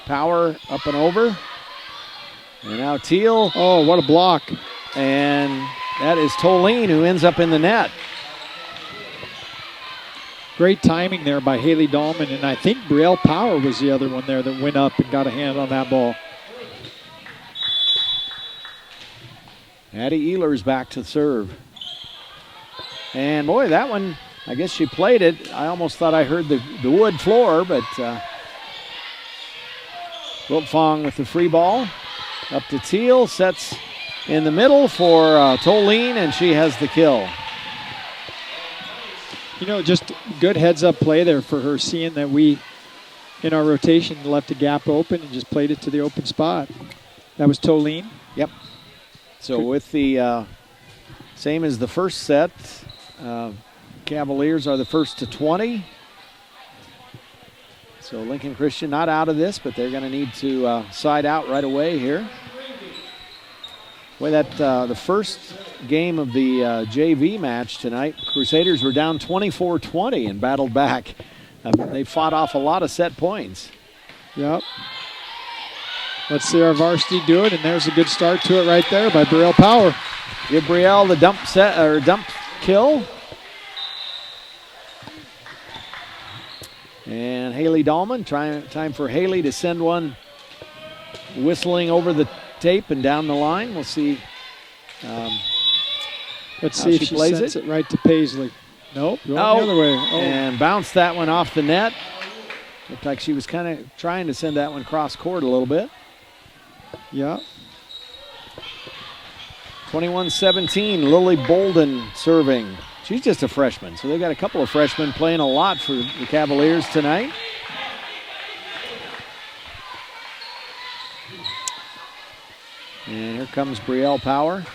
S1: Power up and over. And now Teal.
S6: Oh, what a block.
S1: And that is Tolene who ends up in the net.
S6: Great timing there by Haley Dahlman, and I think Brielle Power was the other one there that went up and got a hand on that ball.
S1: Addie Ehlers back to serve. And boy, that one, I guess she played it. I almost thought I heard the wood floor, but Wiltfong with the free ball. Up to Teal, sets in the middle for Tolene, and she has the kill.
S6: You know, just good heads-up play there for her, seeing that we, in our rotation, left a gap open and just played it to the open spot. That was Tolene.
S1: Yep. So with the same as the first set, Cavaliers are the first to 20. So Lincoln Christian not out of this, but they're going to need to side out right away here. Boy, that the first game of the JV match tonight, Crusaders were down 24-20 and battled back. They fought off a lot of set points.
S6: Yep. Let's see our varsity do it, and there's a good start to it right there by Brielle Power.
S1: Give Brielle the dump kill. And Haley Dahlman, time for Haley to send one whistling over the tape and down the line. We'll see.
S6: Let's see if she sends it right to Paisley. Nope, going the other way. Oh.
S1: And bounced that one off the net. Looked like she was kind of trying to send that one cross court a little bit.
S6: Yeah.
S1: 21-17, Lily Bolden serving. She's just a freshman, so they've got a couple of freshmen playing a lot for the Cavaliers tonight. And here comes Brielle Power.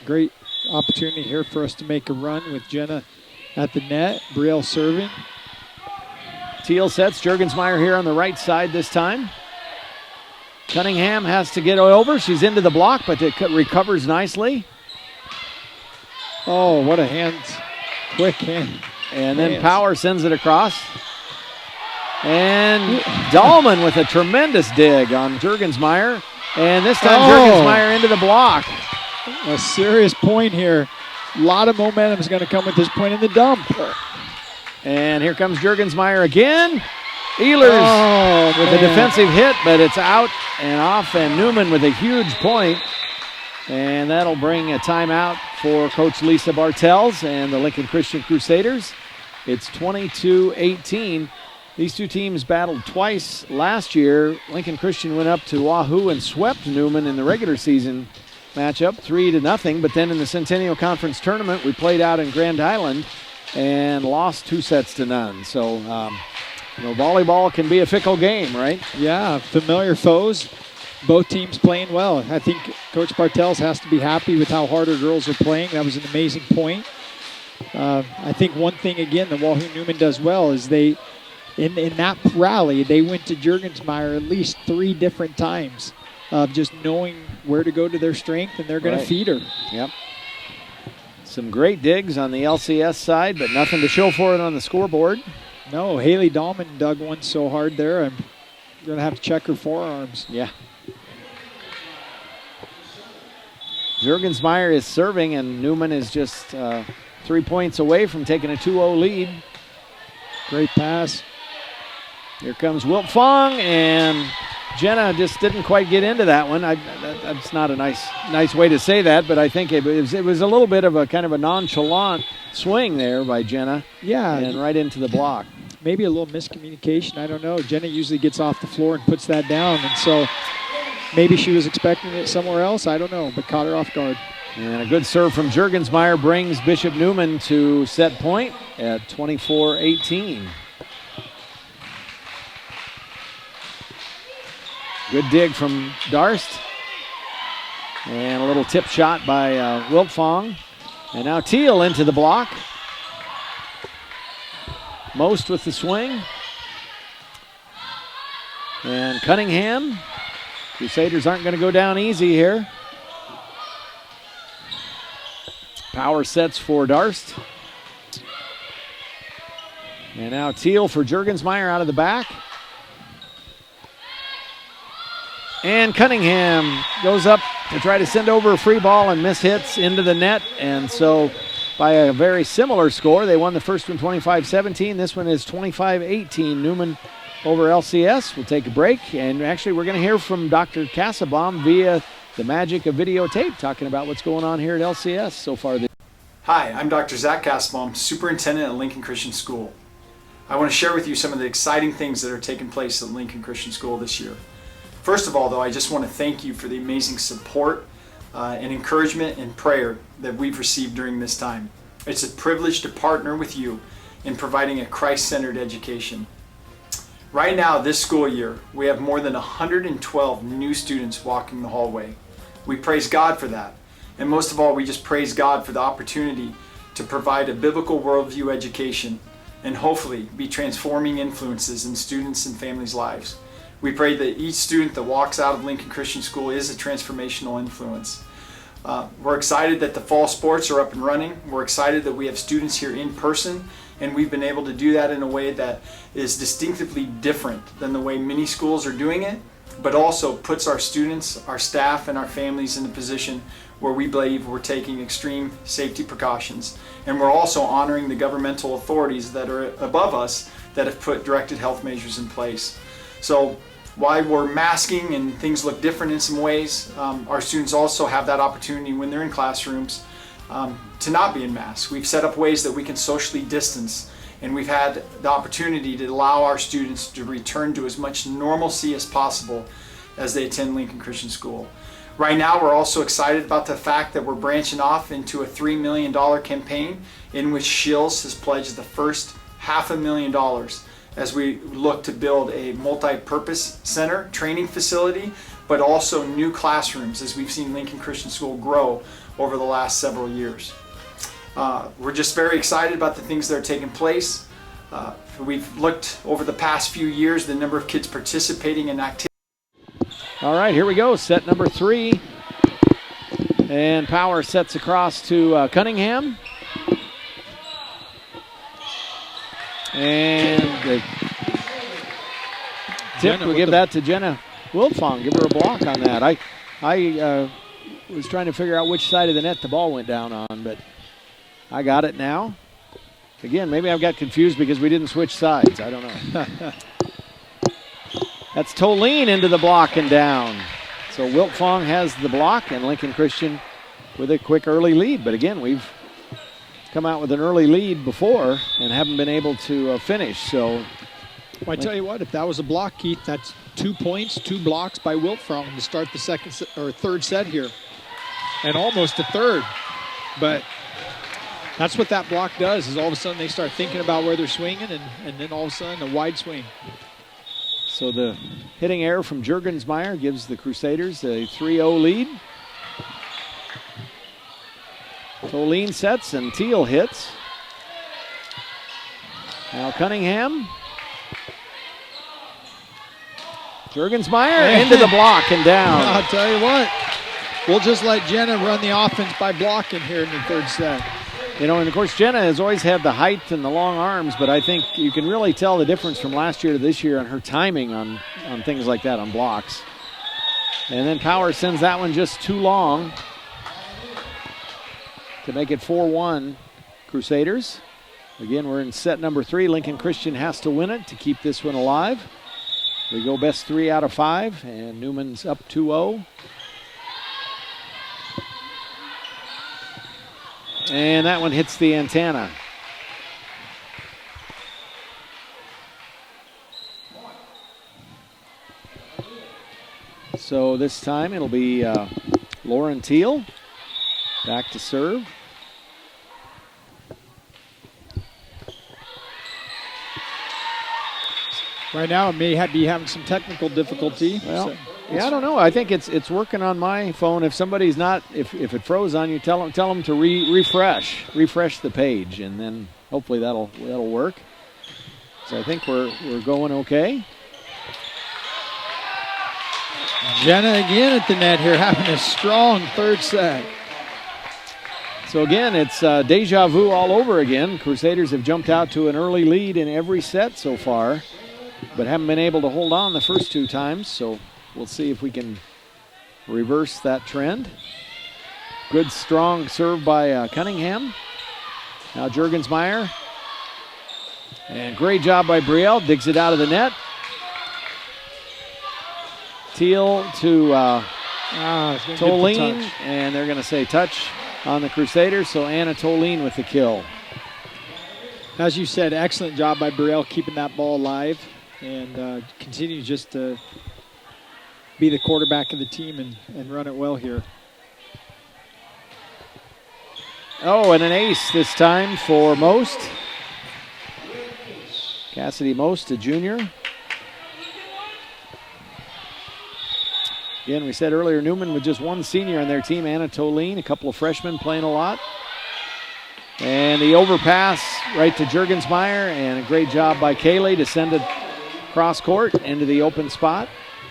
S6: Great opportunity here for us to make a run with Jenna at the net. Brielle serving.
S1: Teal sets. Juergensmeyer here on the right side this time. Cunningham has to get over. She's into the block, but it recovers nicely.
S6: Oh, what a quick hand.
S1: And then Power sends it across. And Dahlman with a tremendous dig on Juergensmeyer. And this time Juergensmeyer into the block.
S6: A serious point here. A lot of momentum is going to come with this point in the dump.
S1: And here comes Juergensmeyer again. Ehlers with a defensive hit, but it's out and off. And Neumann with a huge point. And that'll bring a timeout for Coach Lisa Bartels and the Lincoln Christian Crusaders. It's 22-18. These two teams battled twice last year. Lincoln Christian went up to Wahoo and swept Neumann in the regular season matchup 3-0. But then in the Centennial Conference tournament, we played out in Grand Island and lost 2-0. So, volleyball can be a fickle game, right?
S6: Yeah, familiar foes. Both teams playing well. I think Coach Bartels has to be happy with how hard our girls are playing. That was an amazing point. I think one thing, again, that Wahoo Neumann does well is in that rally, they went to Juergensmeyer at least 3 different times. of just knowing where to go to their strength, and they're going to feed her.
S1: Yep. Some great digs on the LCS side, but nothing to show for it on the scoreboard.
S6: No, Haley Dahlman dug one so hard there. I'm going to have to check her forearms.
S1: Yeah. Juergensmeyer is serving, and Neumann is just 3 points away from taking a 2-0 lead.
S6: Great pass.
S1: Here comes Wilt Fong, and Jenna just didn't quite get into that one. That's not a nice way to say that, but I think it was a little bit of a kind of a nonchalant swing there by Jenna.
S6: Yeah.
S1: And right into the block.
S6: Maybe a little miscommunication. I don't know. Jenna usually gets off the floor and puts that down, and so maybe she was expecting it somewhere else. I don't know, but caught her off guard.
S1: And a good serve from Juergensmeyer brings Bishop Neumann to set point at 24-18. Good dig from Darst. And a little tip shot by Wiltfong. And now Teal into the block. Most with the swing. And Cunningham. Crusaders aren't going to go down easy here. Power sets for Darst. And now Teal for Juergensmeyer out of the back. And Cunningham goes up to try to send over a free ball and miss hits into the net. And so by a very similar score, they won the first one 25-17. This one is 25-18. Neumann over LCS. We'll take a break. And actually, we're going to hear from Dr. Kassabaum via the magic of videotape, talking about what's going on here at LCS so far.
S8: Hi, I'm Dr. Zach Kassabaum, Superintendent at Lincoln Christian School. I want to share with you some of the exciting things that are taking place at Lincoln Christian School this year. First of all, though, I just want to thank you for the amazing support and encouragement and prayer that we've received during this time. It's a privilege to partner with you in providing a Christ-centered education. Right now, this school year, we have more than 112 new students walking the hallway. We praise God for that. And most of all, we just praise God for the opportunity to provide a biblical worldview education and hopefully be transforming influences in students and families' lives. We pray that each student that walks out of Lincoln Christian School is a transformational influence. We're excited that the fall sports are up and running. We're excited that we have students here in person, and we've been able to do that in a way that is distinctively different than the way many schools are doing it, but also puts our students, our staff, and our families in a position where we believe we're taking extreme safety precautions. And we're also honoring the governmental authorities that are above us that have put directed health measures in place. So while we're masking and things look different in some ways, our students also have that opportunity when they're in classrooms to not be in masks. We've set up ways that we can socially distance, and we've had the opportunity to allow our students to return to as much normalcy as possible as they attend Lincoln Christian School. Right now, we're also excited about the fact that we're branching off into a $3 million campaign in which Shields has pledged the first $500,000 as we look to build a multi-purpose center, training facility, but also new classrooms as we've seen Lincoln Christian School grow over the last several years. We're just very excited about the things that are taking place. We've looked over the past few years, the number of kids participating in activities.
S1: All right, here we go, set number 3. And Power sets across to Cunningham. And the tip, we'll give that to Jenna Wiltfong. Give her a block on that. I was trying to figure out which side of the net the ball went down on, but I got it now. Again, maybe I've got confused because we didn't switch sides. I don't know. That's Tolene into the block and down. So Wiltfong has the block, and Lincoln Christian with a quick early lead. But again, we've come out with an early lead before and haven't been able to finish. So,
S6: well, I tell you what, if that was a block, Keith, that's 2 points, 2 blocks by Wiltfong to start the third set here, and almost a third. But that's what that block does, is all of a sudden they start thinking about where they're swinging, and then all of a sudden a wide swing.
S1: So the hitting error from Juergensmeyer gives the Crusaders a 3-0 lead. Tolene sets and Teal hits. Now Cunningham. Jurgensmeyer into the block and down.
S6: I'll tell you what, we'll just let Jenna run the offense by blocking here in the third set.
S1: You know, and of course, Jenna has always had the height and the long arms, but I think you can really tell the difference from last year to this year on her timing on things like that, on blocks. And then Power sends that one just too long to make it 4-1 Crusaders. Again, we're in set number 3. Lincoln Christian has to win it to keep this one alive. We go best 3 out of 5, and Newman's up 2-0. And that one hits the antenna. So this time it'll be Lauren Teal back to serve.
S6: Right now, it may be having some technical difficulty.
S1: Well,
S6: so
S1: yeah, I don't know. I think it's working on my phone. If somebody's not, if it froze on you, tell them to refresh the page, and then hopefully that'll work. So I think we're going okay.
S6: Jenna again at the net here, having a strong third set.
S1: So again, it's deja vu all over again. Crusaders have jumped out to an early lead in every set so far, but haven't been able to hold on the first 2 times. So we'll see if we can reverse that trend. Good, strong serve by Cunningham. Now Jurgensmeyer. And great job by Brielle. Digs it out of the net. Teal to Tolene. And they're going to say touch on the Crusaders. So Anna Tolene with the kill.
S6: As you said, excellent job by Brielle keeping that ball alive and continue just to be the quarterback of the team and run it well here.
S1: Oh, and an ace this time for Most. Cassidy Most, a junior. Again, we said earlier, Neumann with just 1 senior on their team, Anna Tolene, a couple of freshmen playing a lot. And the overpass right to Jurgensmeyer, and a great job by Kaylee to send it cross court into the open spot.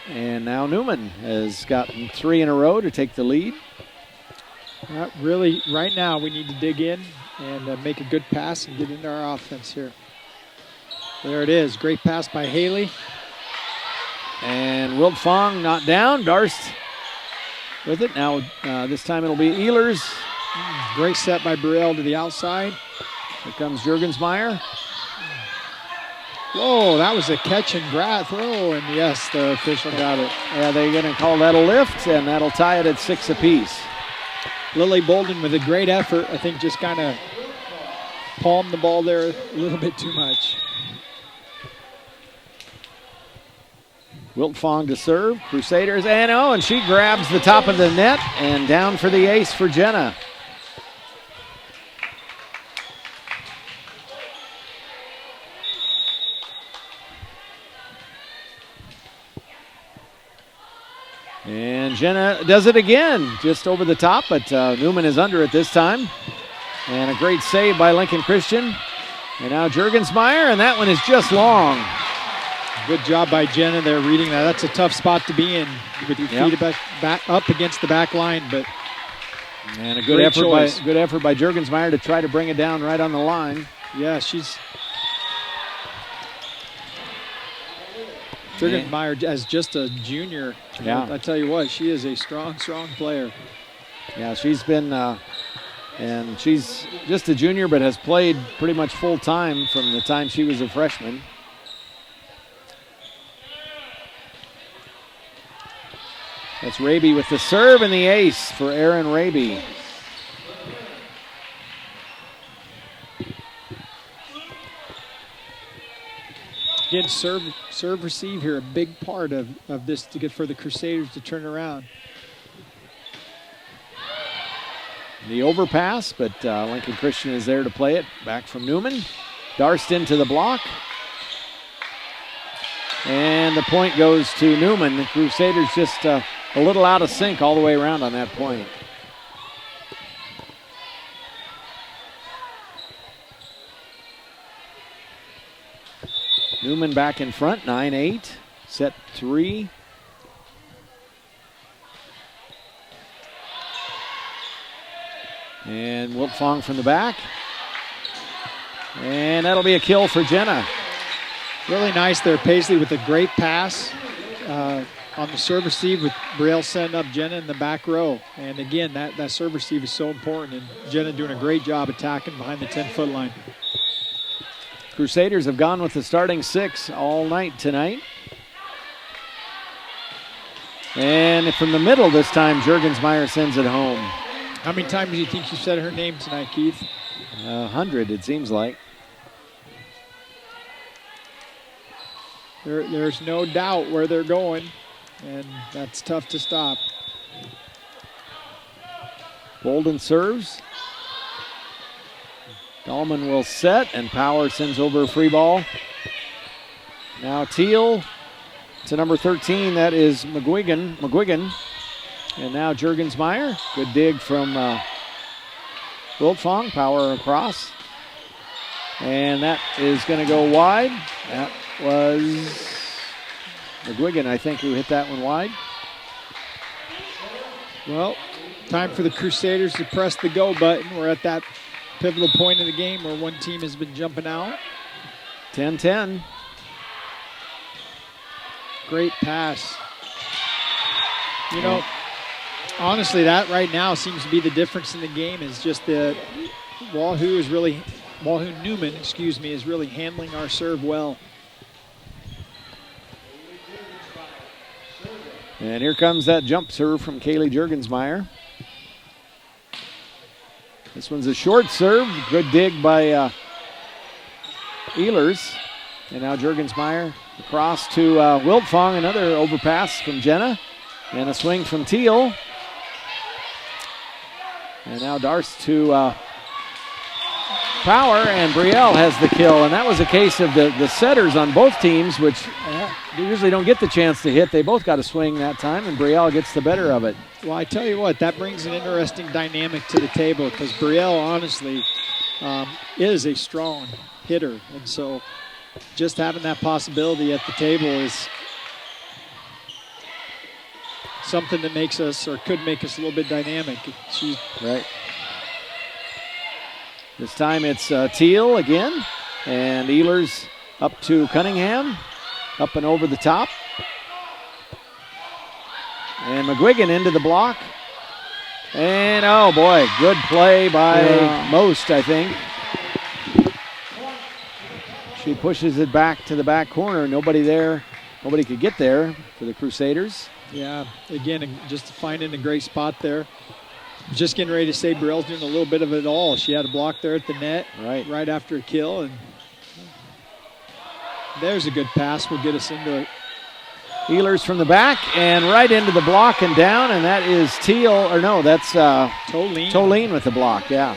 S1: And now Neumann has gotten 3 in a row to take the lead.
S6: Really, right now, we need to dig in and make a good pass and get into our offense here. There it is. Great pass by Haley.
S1: And Wildfong not down. Darst with it. Now this time it'll be Ehlers.
S6: Great set by Brielle to the outside.
S1: Here comes Jurgensmeyer.
S6: Whoa, that was a catch and grab throw, and yes, the official got it.
S1: Yeah, they're going to call that a lift, and that'll tie it at 6 apiece.
S6: Lily Bolden with a great effort. I think just kind of palmed the ball there a little bit too much.
S1: Wiltfong to serve. Crusaders, and she grabs the top of the net, and down for the ace for Jenna. And Jenna does it again, just over the top, but Neumann is under it this time. And a great save by Lincoln Christian. And now Jurgensmeyer, and that one is just long.
S6: Good job by Jenna there reading that. That's a tough spot to be in with your feet back up against the back line, but
S1: and a good effort by Jurgensmeyer to try to bring it down right on the line.
S6: Yeah, Jurgensmeyer as just a junior.
S1: Yeah.
S6: I tell you what, she is a strong, strong player.
S1: Yeah, she's been, and she's just a junior, but has played pretty much full time from the time she was a freshman. That's Raby with the serve and the ace for Aaron Raby.
S6: Again, serve receive here, a big part of this to get for the Crusaders to turn around.
S1: The overpass, but Lincoln Christian is there to play it. Back from Neumann. Darst into the block. And the point goes to Neumann. The Crusaders just a little out of sync all the way around on that point. Neumann back in front, 9-8. Set 3. And Wiltfong from the back. And that'll be a kill for Jenna.
S6: Really nice there, Paisley, with a great pass on the serve receive with Brielle setting up Jenna in the back row. And again, that serve receive is so important, and Jenna doing a great job attacking behind the 10-foot line.
S1: Crusaders have gone with the starting 6 all night tonight. And from the middle this time, Juergensmeyer sends it home.
S6: How many times do you think you said her name tonight, Keith?
S1: 100, it seems like.
S6: There's no doubt where they're going, and that's tough to stop.
S1: Bolden serves. Dahlman will set, and Power sends over a free ball. Now Teal to number 13, that is McGuigan. And now Juergensmeyer. Good dig from Wiltfong. Power across. And that is going to go wide. That was McGuigan, I think, who hit that one wide.
S6: Well, time for the Crusaders to press the go button. We're at that pivotal point of the game where one team has been jumping out.
S1: 10-10.
S6: Great pass. You know, honestly, that right now seems to be the difference in the game, is just the Wahoo Neumann, is really handling our serve well.
S1: And here comes that jump serve from Kaylee Juergensmeyer. This one's a short serve. Good dig by Ehlers. And now Juergensmeyer across to Wiltfong. Another overpass from Jenna. And a swing from Teal. And now darts to Power, and Brielle has the kill. And that was a case of the setters on both teams, which they usually don't get the chance to hit. They both got a swing that time, and Brielle gets the better of it.
S6: Well, I tell you what, that brings an interesting dynamic to the table, because Brielle, honestly, is a strong hitter. And so just having that possibility at the table is something that makes us, or could make us, a little bit dynamic.
S1: Right. This time it's Teal again, and Ehlers up to Cunningham, up and over the top. And McGuigan into the block. And oh boy, good play by Most, I think. She pushes it back to the back corner. Nobody there, nobody could get there for the Crusaders.
S6: Yeah, again, just finding a great spot there. Just getting ready to say Brielle's doing a little bit of it all. She had a block there at the net right after a kill, and there's a good pass. Will get us into it.
S1: Ehlers from the back and right into the block and down, and that is Teal, or no, that's Toline with the block, yeah.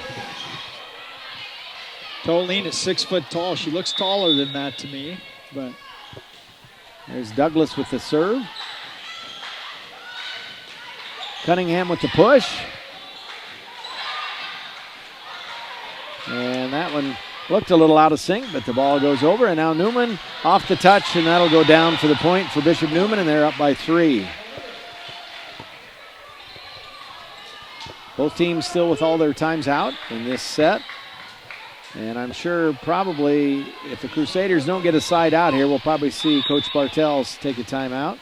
S6: Toline is 6 foot tall. She looks taller than that to me, but
S1: there's Douglas with the serve. Cunningham with the push. And that one looked a little out of sync, but the ball goes over. And now Neumann off the touch, and that'll go down for the point for Bishop Neumann, and they're up by 3. Both teams still with all their times out in this set. And I'm sure probably if the Crusaders don't get a side out here, we'll probably see Coach Bartels take a timeout.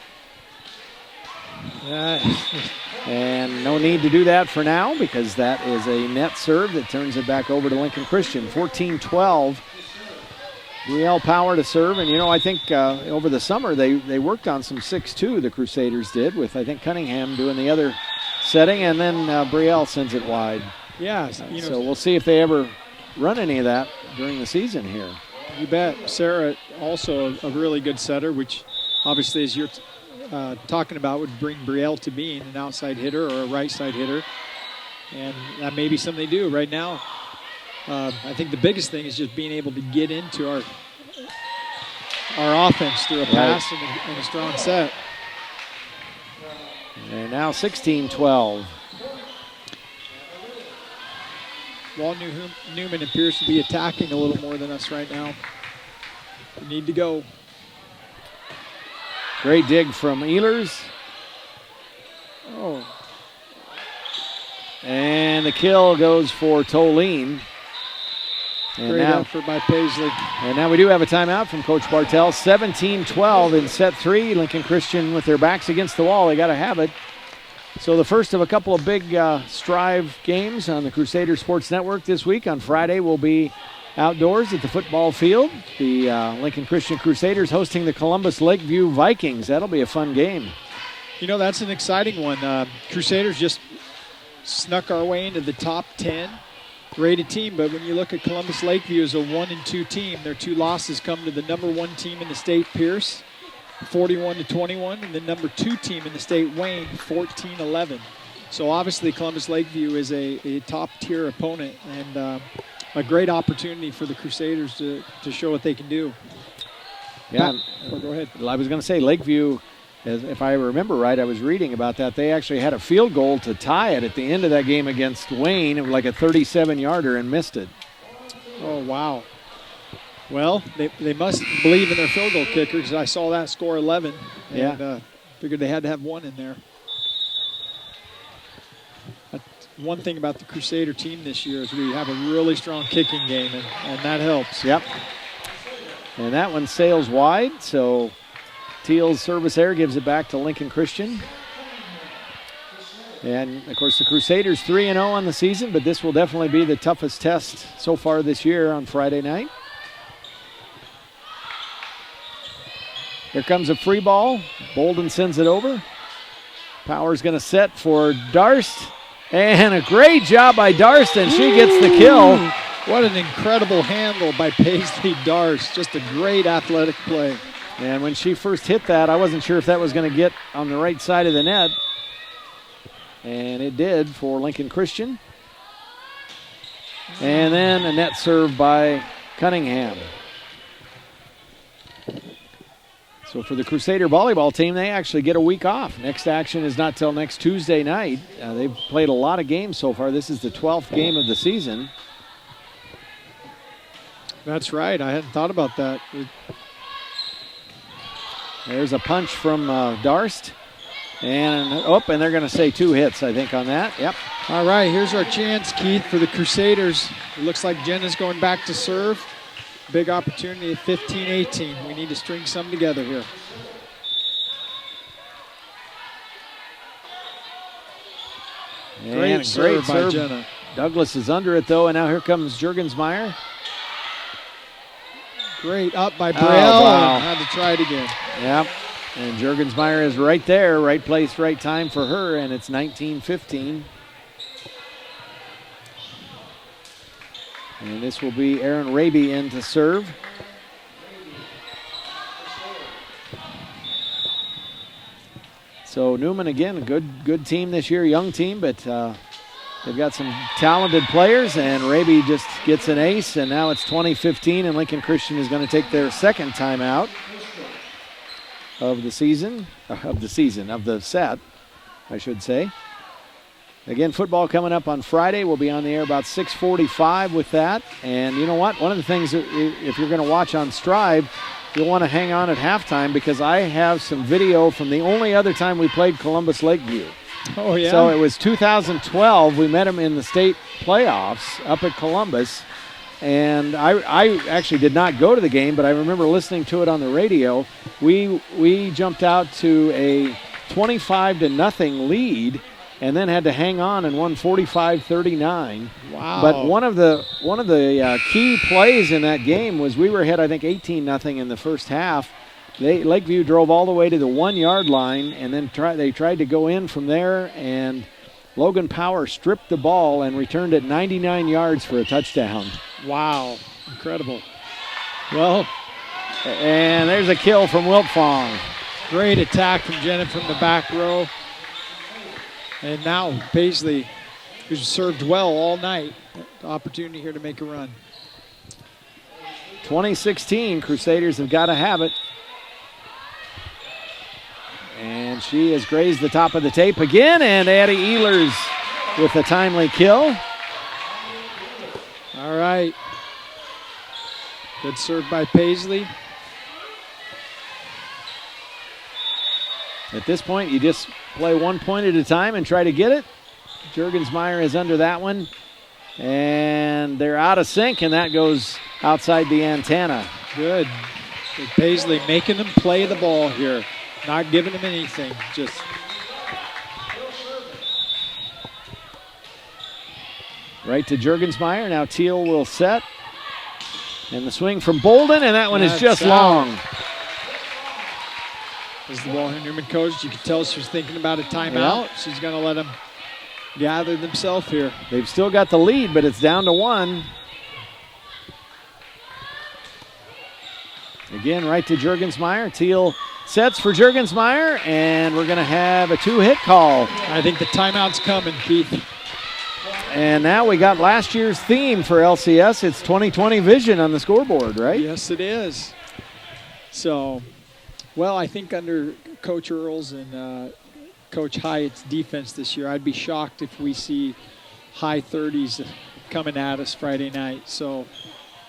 S1: And no need to do that for now, because that is a net serve that turns it back over to Lincoln Christian. 14-12. Brielle Power to serve. And, you know, I think over the summer they worked on some 6-2, the Crusaders did, with I think Cunningham doing the other setting, and then Brielle sends it wide.
S6: Yeah.
S1: So we'll see if they ever run any of that during the season here.
S6: You bet. Sarah, also a really good setter, which obviously, as you're talking about, would bring Brielle to being an outside hitter or a right side hitter, and that may be something they do right now. I think the biggest thing is just being able to get into our offense through a pass and a strong set.
S1: And now 16-12.
S6: Wall Neumann appears to be attacking a little more than us right now. We need to go.
S1: Great dig from Ehlers.
S6: Oh,
S1: And the kill goes for Tolene. And
S6: great
S1: now,
S6: effort by Paisley.
S1: and now we do have a timeout from Coach Bartell. 17-12 in set 3. Lincoln Christian with their backs against the wall. They got to have it. So the first of a couple of big Strive games on the Crusader Sports Network this week. On Friday will be outdoors at the football field. The Lincoln Christian Crusaders hosting the Columbus Lakeview Vikings. That'll be a fun game.
S6: You know, that's an exciting one. Crusaders just snuck our way into the top 10 rated team, but when you look at Columbus Lakeview as a 1-2 team, their 2 losses come to the number 1 team in the state, Pierce, 41-21, and the number 2 team in the state, Wayne, 14-11. So obviously Columbus Lakeview is a top-tier opponent, and a great opportunity for the Crusaders to show what they can do.
S1: Yeah,
S6: Go ahead.
S1: I was going to say Lakeview, if I remember right, I was reading about that. They actually had a field goal to tie it at the end of that game against Wayne, like a 37-yarder, and missed it.
S6: Oh, wow. Well, they must believe in their field goal kicker, because I saw that score 11, and figured they had to have one in there. One thing about the Crusader team this year is we have a really strong kicking game, and that helps.
S1: Yep. And that one sails wide, so Teal's service error gives it back to Lincoln Christian. And, of course, the Crusaders 3-0 on the season, but this will definitely be the toughest test so far this year on Friday night. Here comes a free ball. Bolden sends it over. Power's going to set for Darst. And a great job by Darst, and she gets the kill.
S6: What an incredible handle by Paisley Darst. Just a great athletic play.
S1: And when she first hit that, I wasn't sure if that was going to get on the right side of the net. And it did for Lincoln Christian. And then a net serve by Cunningham. So for the Crusader volleyball team, they actually get a week off. Next action is not till next Tuesday night. They've played a lot of games so far. This is the 12th game of the season.
S6: That's right. I hadn't thought about that.
S1: There's a punch from Darst. And they're going to say 2 hits, I think, on that. Yep.
S6: All right, here's our chance, Keith, for the Crusaders. It looks like Jenna's going back to serve. Big opportunity at 15-18. We need to string some together here.
S1: And
S6: Great serve by Jenna.
S1: Douglas is under it, though, and now here comes Jurgensmeyer.
S6: Great up by Braille.
S1: wow.
S6: Had to try it again.
S1: Yep. And Jurgensmeyer is right there, right place, right time for her, and it's 19-15. And this will be Aaron Raby in to serve. So Neumann, again, a good team this year, young team, but they've got some talented players, and Raby just gets an ace, and now it's 20-15, and Lincoln Christian is going to take their second timeout of the set, I should say. Again, football coming up on Friday. We'll be on the air about 6:45 with that. And you know what? One of the things, that if you're going to watch on Strive, you'll want to hang on at halftime, because I have some video from the only other time we played Columbus Lakeview.
S6: Oh, yeah?
S1: So it was 2012. We met them in the state playoffs up at Columbus. And I actually did not go to the game, but I remember listening to it on the radio. We jumped out to a 25-0 lead, and then had to hang on and won 45-39.
S6: Wow.
S1: But one of the key plays in that game was we were ahead, I think, 18-0 in the first half. Lakeview drove all the way to the 1-yard line, and then they tried to go in from there, and Logan Power stripped the ball and returned it 99 yards for a touchdown.
S6: Wow. Incredible. Well,
S1: and there's a kill from Wiltfong.
S6: Great attack from Jenna from the back row. And now Paisley, who's served well all night, opportunity here to make a run.
S1: 2016, Crusaders have got to have it. And she has grazed the top of the tape again, and Addie Ehlers with a timely kill.
S6: All right. Good serve by Paisley.
S1: At this point, you just play 1 point at a time and try to get it. Juergensmeyer is under that one. And they're out of sync, and that goes outside the antenna.
S6: Good. Paisley making them play the ball here. Not giving them anything. Just
S1: right to Juergensmeyer. Now Teal will set. And the swing from Bolden, and that one is just long.
S6: As the ball Neumann coach, you could tell she was thinking about a timeout.
S1: Yeah.
S6: She's going to let them gather themselves here.
S1: They've still got the lead, but it's down to 1. Again, right to Juergensmeyer. Teal sets for Juergensmeyer, and we're going to have a 2-hit call.
S6: I think the timeout's coming, Keith.
S1: And now we got last year's theme for LCS. It's 2020 vision on the scoreboard, right?
S6: Yes, it is. So, well, I think under Coach Earls and Coach Hyatt's defense this year, I'd be shocked if we see high 30s coming at us Friday night. So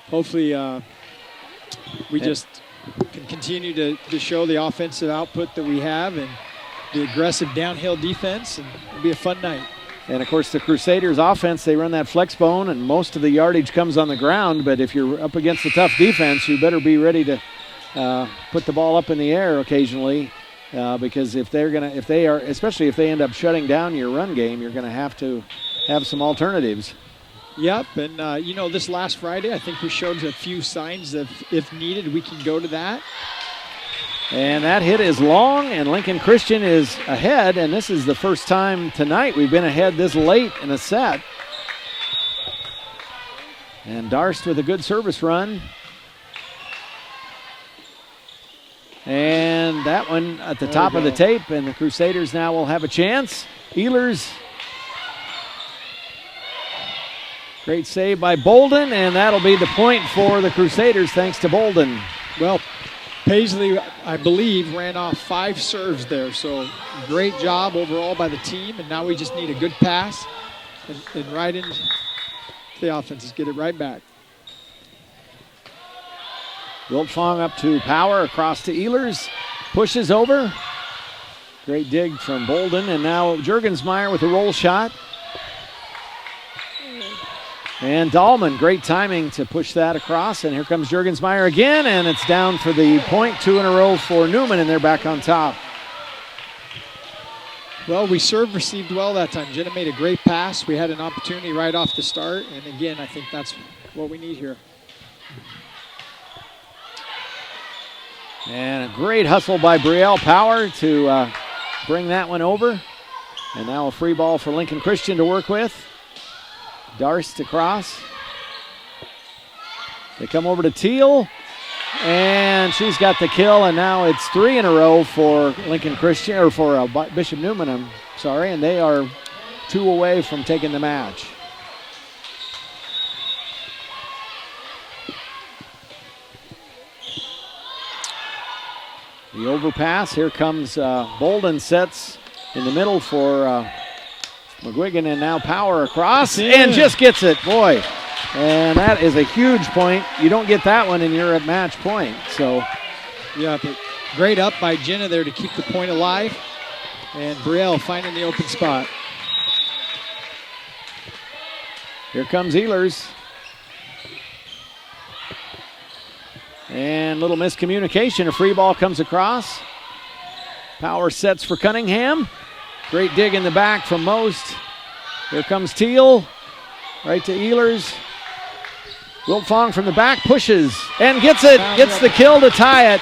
S6: hopefully we just can continue to show the offensive output that we have and the aggressive downhill defense, and it'll be a fun night.
S1: And, of course, the Crusaders' offense, they run that flex bone, and most of the yardage comes on the ground. But if you're up against a tough defense, you better be ready to put the ball up in the air occasionally, because especially if they end up shutting down your run game, you're going to have some alternatives.
S6: Yep, and this last Friday, I think we showed a few signs of, if needed, we can go to that.
S1: And that hit is long, and Lincoln Christian is ahead, and this is the first time tonight we've been ahead this late in a set. And Darst with a good service run. And that one at the top of the tape, and the Crusaders now will have a chance. Ehlers. Great save by Bolden, and that'll be the point for the Crusaders thanks to Bolden.
S6: Well, Paisley, I believe, ran off 5 serves there, so great job overall by the team, and now we just need a good pass and right into the offense. Let's get it right back.
S1: Wiltfong up to Power, across to Ehlers, pushes over. Great dig from Bolden, and now Juergensmeyer with a roll shot. And Dahlman, great timing to push that across, and here comes Juergensmeyer again, and it's down for the point, 2 in a row for Neumann, and they're back on top.
S6: Well, we received well that time. Jenna made a great pass. We had an opportunity right off the start, and again, I think that's what we need here.
S1: And a great hustle by Brielle Power to bring that one over. And now a free ball for Lincoln Christian to work with. Darst across. They come over to Teal, and she's got the kill, and now it's 3 in a row for Lincoln Christian, or for Bishop Neumann, I'm sorry, and they are 2 away from taking the match. The overpass, here comes Bolden, sets in the middle for McGuigan, and now Power across, and just gets it, boy. And that is a huge point. You don't get that one, and you're at match point. So,
S6: yeah, but great up by Jenna there to keep the point alive, and Brielle finding the open spot.
S1: Here comes Ehlers. And little miscommunication. A free ball comes across. Power sets for Cunningham. Great dig in the back from Most. Here comes Teal. Right to Ehlers. Wiltfong from the back pushes and gets it. Gets the kill to tie it.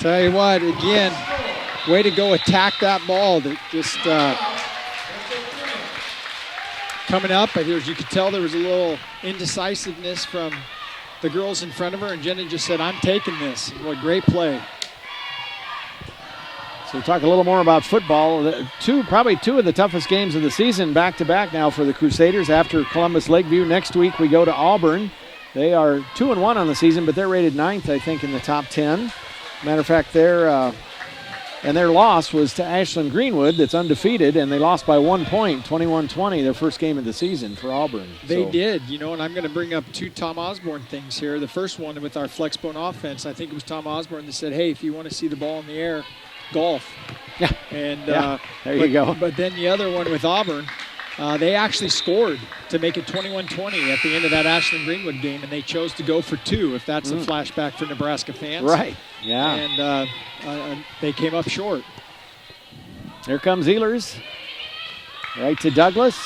S6: Tell you what, again, way to go attack that ball. That just coming up. As you could tell, there was a little indecisiveness from the girls in front of her, and Jenna just said, I'm taking this. What a great play.
S1: So talk a little more about football. Probably two of the toughest games of the season back-to-back now for the Crusaders. After Columbus Lakeview, next week we go to Auburn. They are 2-1 on the season, but they're rated 9th, I think, in the top 10. Matter of fact, they're And their loss was to Ashland Greenwood, that's undefeated, and they lost by 1 point, 21-20, their first game of the season for Auburn.
S6: They did, and I'm going to bring up 2 Tom Osborne things here. The first one with our flexbone offense, I think it was Tom Osborne that said, hey, if you want to see the ball in the air, golf.
S1: Yeah.
S6: And
S1: there you go.
S6: But then the other one with Auburn, they actually scored to make it 21-20 at the end of that Ashland Greenwood game, and they chose to go for 2, if that's a flashback for Nebraska fans.
S1: Right, yeah.
S6: And they came up short.
S1: Here comes Ehlers. Right to Douglas.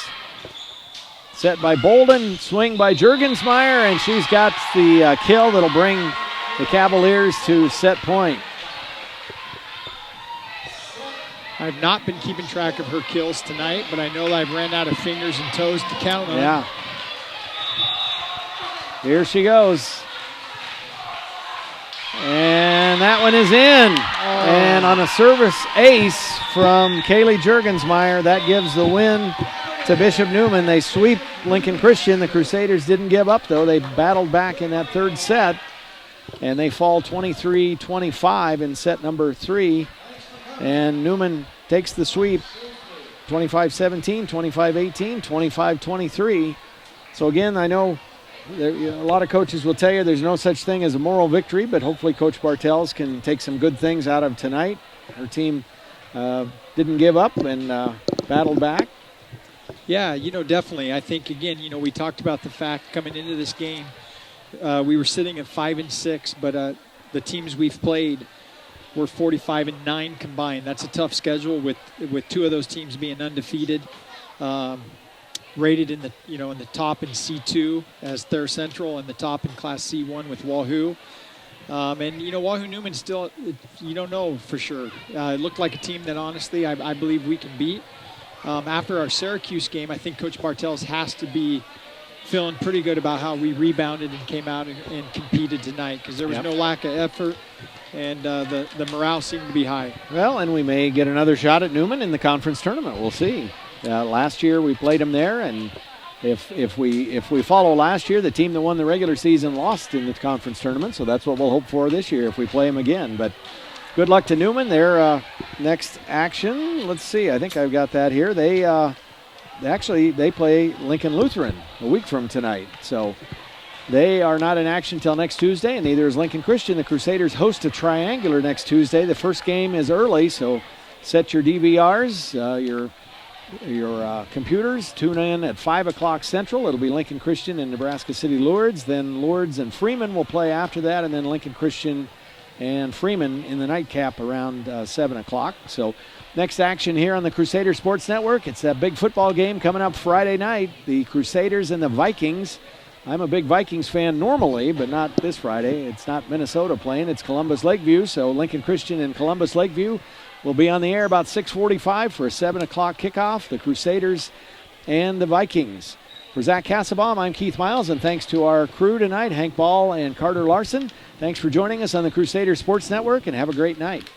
S1: Set by Bolden, swing by Juergensmeyer, and she's got the kill that'll bring the Cavaliers to set point.
S6: I've not been keeping track of her kills tonight, but I know I've ran out of fingers and toes to count on.
S1: Yeah. Here she goes. And that one is in.
S6: Oh.
S1: And on a service ace from Kaylee Juergensmeyer, that gives the win to Bishop Neumann. They sweep Lincoln Christian. The Crusaders didn't give up, though. They battled back in that third set, and they fall 23-25 in set number 3. And Neumann takes the sweep, 25-17, 25-18, 25-23. So again, I know a lot of coaches will tell you there's no such thing as a moral victory, but hopefully Coach Bartels can take some good things out of tonight. Her team didn't give up and battled back.
S6: Yeah, definitely. I think, again, we talked about the fact coming into this game, we were sitting at 5-6, but the teams we've played were 45-9 combined. That's a tough schedule with 2 of those teams being undefeated, rated in the top in C2 as Thayer Central, and the top in Class C1 with Wahoo. And Wahoo Newman still, you don't know for sure. It looked like a team that honestly I believe we can beat. After our Syracuse game, I think Coach Bartels has to be feeling pretty good about how we rebounded and came out and competed tonight, because there was no lack of effort, and the morale seemed to be high.
S1: Well, and we may get another shot at Neumann in the conference tournament. We'll see. Last year we played them there, and if we follow last year, the team that won the regular season lost in the conference tournament, so that's what we'll hope for this year if we play them again. But good luck to Neumann. Their next action, let's see, I think I've got that here. They play Lincoln Lutheran a week from tonight, so they are not in action till next Tuesday, and neither is Lincoln Christian. The Crusaders host a triangular next Tuesday. The first game is early, so set your DVRs, your computers. Tune in at 5 o'clock Central. It'll be Lincoln Christian and Nebraska City Lourdes. Then Lourdes and Freeman will play after that, and then Lincoln Christian and Freeman in the nightcap around 7 o'clock. So next action here on the Crusader Sports Network. It's that big football game coming up Friday night. The Crusaders and the Vikings. I'm a big Vikings fan normally, but not this Friday. It's not Minnesota playing. It's Columbus Lakeview. So Lincoln Christian and Columbus Lakeview will be on the air about 6:45 for a 7 o'clock kickoff. The Crusaders and the Vikings. For Zach Kassabaum, I'm Keith Miles, and thanks to our crew tonight, Hank Ball and Carter Larson. Thanks for joining us on the Crusader Sports Network, and have a great night.